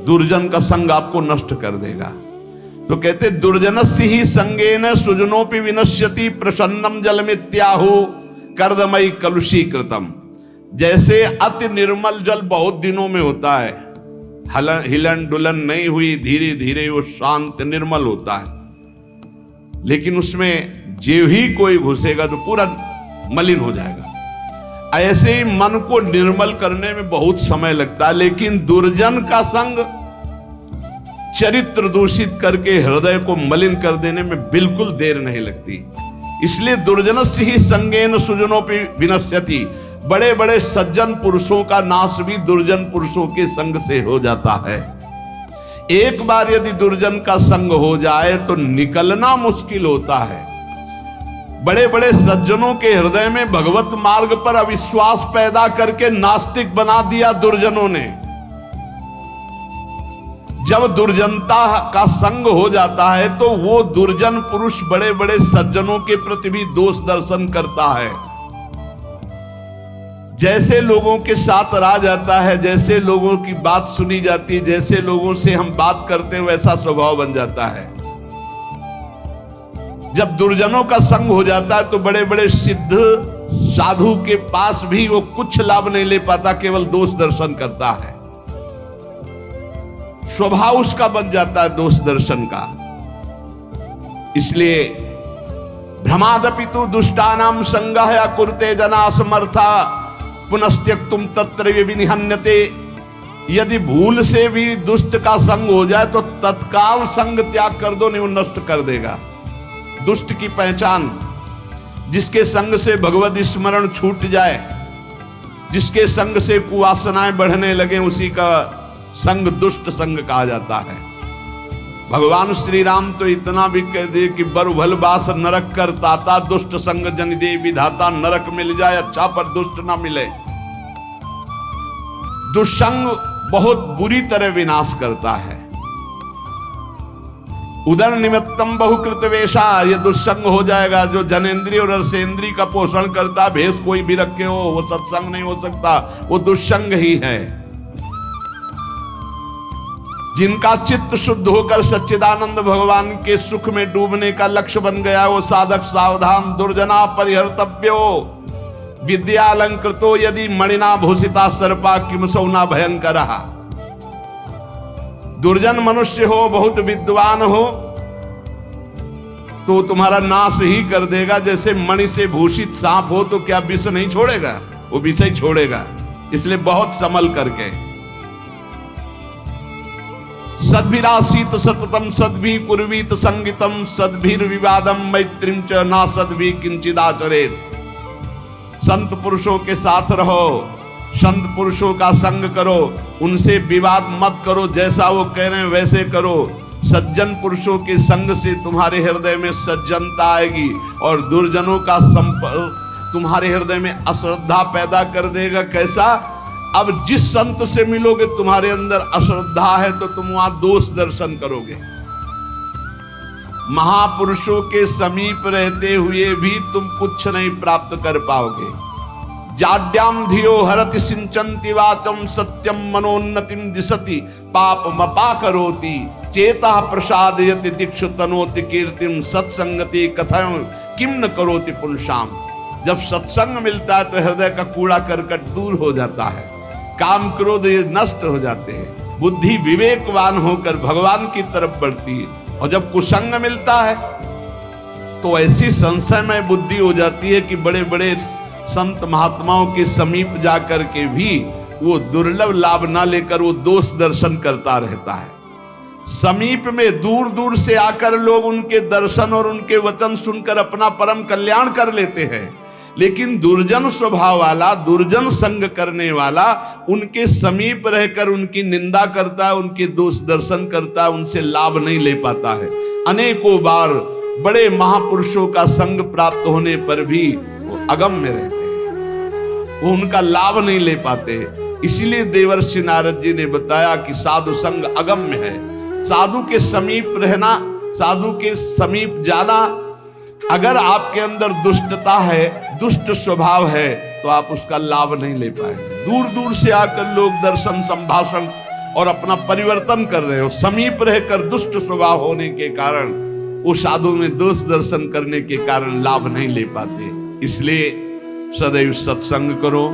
दुर्जन का संग आपको नष्ट कर देगा। तो कहते दुर्जनस्य ही संगेन सुजनोपि विनश्यति प्रसन्नम जलमित्याहु कर्दमयी कलुषीकृतम। जैसे अति निर्मल जल बहुत दिनों में होता है, हिलन डुलन नहीं हुई, धीरे धीरे वो शांत निर्मल होता है, लेकिन उसमें जो ही कोई घुसेगा तो पूरा मलिन हो जाएगा। ऐसे ही मन को निर्मल करने में बहुत समय लगता है, लेकिन दुर्जन का संग चरित्र दूषित करके हृदय को मलिन कर देने में बिल्कुल देर नहीं लगती। इसलिए दुर्जनस्य ही संगेन सुजनोपि विनश्यति। बड़े बड़े सज्जन पुरुषों का नाश भी दुर्जन पुरुषों के संग से हो जाता है। एक बार यदि दुर्जन का संग हो जाए तो निकलना मुश्किल होता है। बड़े बड़े सज्जनों के हृदय में भगवत मार्ग पर अविश्वास पैदा करके नास्तिक बना दिया दुर्जनों ने। जब दुर्जनता का संग हो जाता है तो वो दुर्जन पुरुष बड़े बड़े सज्जनों के प्रति भी दोष दर्शन करता है। जैसे लोगों के साथ रह जाता है, जैसे लोगों की बात सुनी जाती है, जैसे लोगों से हम बात करते हैं, वैसा स्वभाव बन जाता है। जब दुर्जनों का संग हो जाता है तो बड़े बड़े सिद्ध साधु के पास भी वो कुछ लाभ नहीं ले पाता, केवल दोष दर्शन करता है। स्वभाव उसका बन जाता है दोष दर्शन का। इसलिए भ्रमादपि तु दुष्टानाम संगः या कुरुते जना समर्था पुनस्त्यक्तुम तत्र विनिहन्यते। यदि भूल से भी दुष्ट का संग हो जाए तो तत्काल संग त्याग कर दो, नहीं वो नष्ट कर देगा। दुष्ट की पहचान, जिसके संग से भगवत स्मरण छूट जाए, जिसके संग से कुवासनाएं बढ़ने लगे, उसी का संग दुष्ट संग कहा जाता है। भगवान श्री राम तो इतना भी कह दे कि बरुभल बास नरक कर ताता, दुष्ट संग जन दे विधाता। नरक मिल जाए अच्छा, पर दुष्ट ना मिले। दुष्संग बहुत बुरी तरह विनाश करता है। उदर निमित्तम बहुकृत वेशा, ये दुष्संग हो जाएगा। जो जनेन्द्रिय और रसेंद्रिय का पोषण करता है, भेष कोई भी रखे हो, वो सत्संग नहीं हो सकता, वो दुष्संग ही है। जिनका चित्त शुद्ध होकर सच्चिदानंद भगवान के सुख में डूबने का लक्ष्य बन गया, वो साधक सावधान। दुर्जना परिहर्तव्यो विद्यालंकृतो यदि मणिना भूषिता सर्पा किमसौना भयंकर। दुर्जन मनुष्य हो, बहुत विद्वान हो, तो तुम्हारा नाश ही कर देगा। जैसे मणि से भूषित सांप हो तो क्या विष नहीं छोड़ेगा? वो विष ही छोड़ेगा। इसलिए बहुत संभल करके। सद्भिरासीत सततम सद्भि कुर्वीत संगितम सद्भिर विवादम मैत्रीम च ना सद्भि किंचिदाचरेत। संत पुरुषों के साथ रहो, संत पुरुषों का संग करो, उनसे विवाद मत करो, जैसा वो कह रहे हैं वैसे करो। सज्जन पुरुषों के संग से तुम्हारे हृदय में सज्जनता आएगी, और दुर्जनों का संपर्क तुम्हारे हृदय में अश्रद्धा पैदा कर देगा। कैसा? अब जिस संत से मिलोगे तुम्हारे अंदर अश्रद्धा है तो तुम वहां दोष दर्शन करोगे। महापुरुषों के समीप रहते हुए भी तुम कुछ नहीं प्राप्त कर पाओगे। जाड्याम धियो हरति सिंचन्ति वाचम सत्यम मनोन्नतिम दिशति पापमपा करोति चेता प्रसादयति दिक्षु तनोति कीर्तिम सत्संगति कथम किम न करोति पुंसाम। जब सत्संग मिलता है तो हृदय का कूड़ा करकट दूर हो जाता है, काम क्रोध ये नष्ट हो जाते हैं, बुद्धि विवेकवान होकर भगवान की तरफ बढ़ती है। और जब कुसंग मिलता है तो ऐसी संशयमय बुद्धि हो जाती है कि बड़े बड़े संत महात्माओं के समीप जाकर के भी वो दुर्लभ लाभ ना लेकर वो दोष दर्शन करता रहता है। समीप में दूर दूर से आकर लोग उनके दर्शन और उनके वचन सुनकर अपना परम कल्याण कर लेते हैं, लेकिन दुर्जन स्वभाव वाला, दुर्जन संग करने वाला उनके समीप रहकर उनकी निंदा करता है, उनके दोष दर्शन करता है, उनसे लाभ नहीं ले पाता है। अनेकों बार बड़े महापुरुषों का संग प्राप्त होने पर भी वो अगम्य रहते हैं, वो उनका लाभ नहीं ले पाते। इसीलिए देवर्षि नारद जी ने बताया कि साधु संग अगम्य है। साधु के समीप रहना, साधु के समीप जाना, अगर आपके अंदर दुष्टता है, दुष्ट स्वभाव है, तो आप उसका लाभ नहीं ले पाएंगे। दूर दूर से आकर लोग दर्शन, संभाषण और अपना परिवर्तन कर रहे हो, समीप रहकर दुष्ट स्वभाव होने के कारण, वो साधु में दोष दर्शन करने के कारण लाभ नहीं ले पाते। इसलिए सदैव सत्संग करो,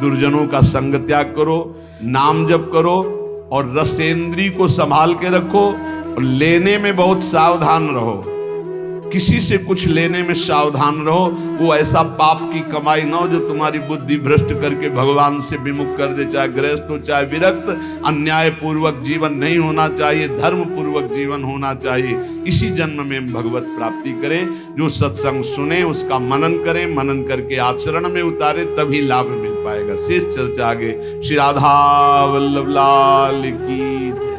दुर्जनों का संग त्याग करो, नाम जप करो और रसेंद्री को संभाल के रखो और लेने में बहुत सावधान रहो। किसी से कुछ लेने में सावधान रहो, वो ऐसा पाप की कमाई ना हो जो तुम्हारी बुद्धि भ्रष्ट करके भगवान से विमुख कर दे। चाहे गृहस्थ हो चाहे विरक्त, अन्याय पूर्वक जीवन नहीं होना चाहिए, धर्म पूर्वक जीवन होना चाहिए। इसी जन्म में भगवत प्राप्ति करें। जो सत्संग सुने उसका मनन करें, मनन करके आचरण में उतारे, तभी लाभ मिल पाएगा। शेष चर्चा आगे। श्री राधा वल्लभ लाल की।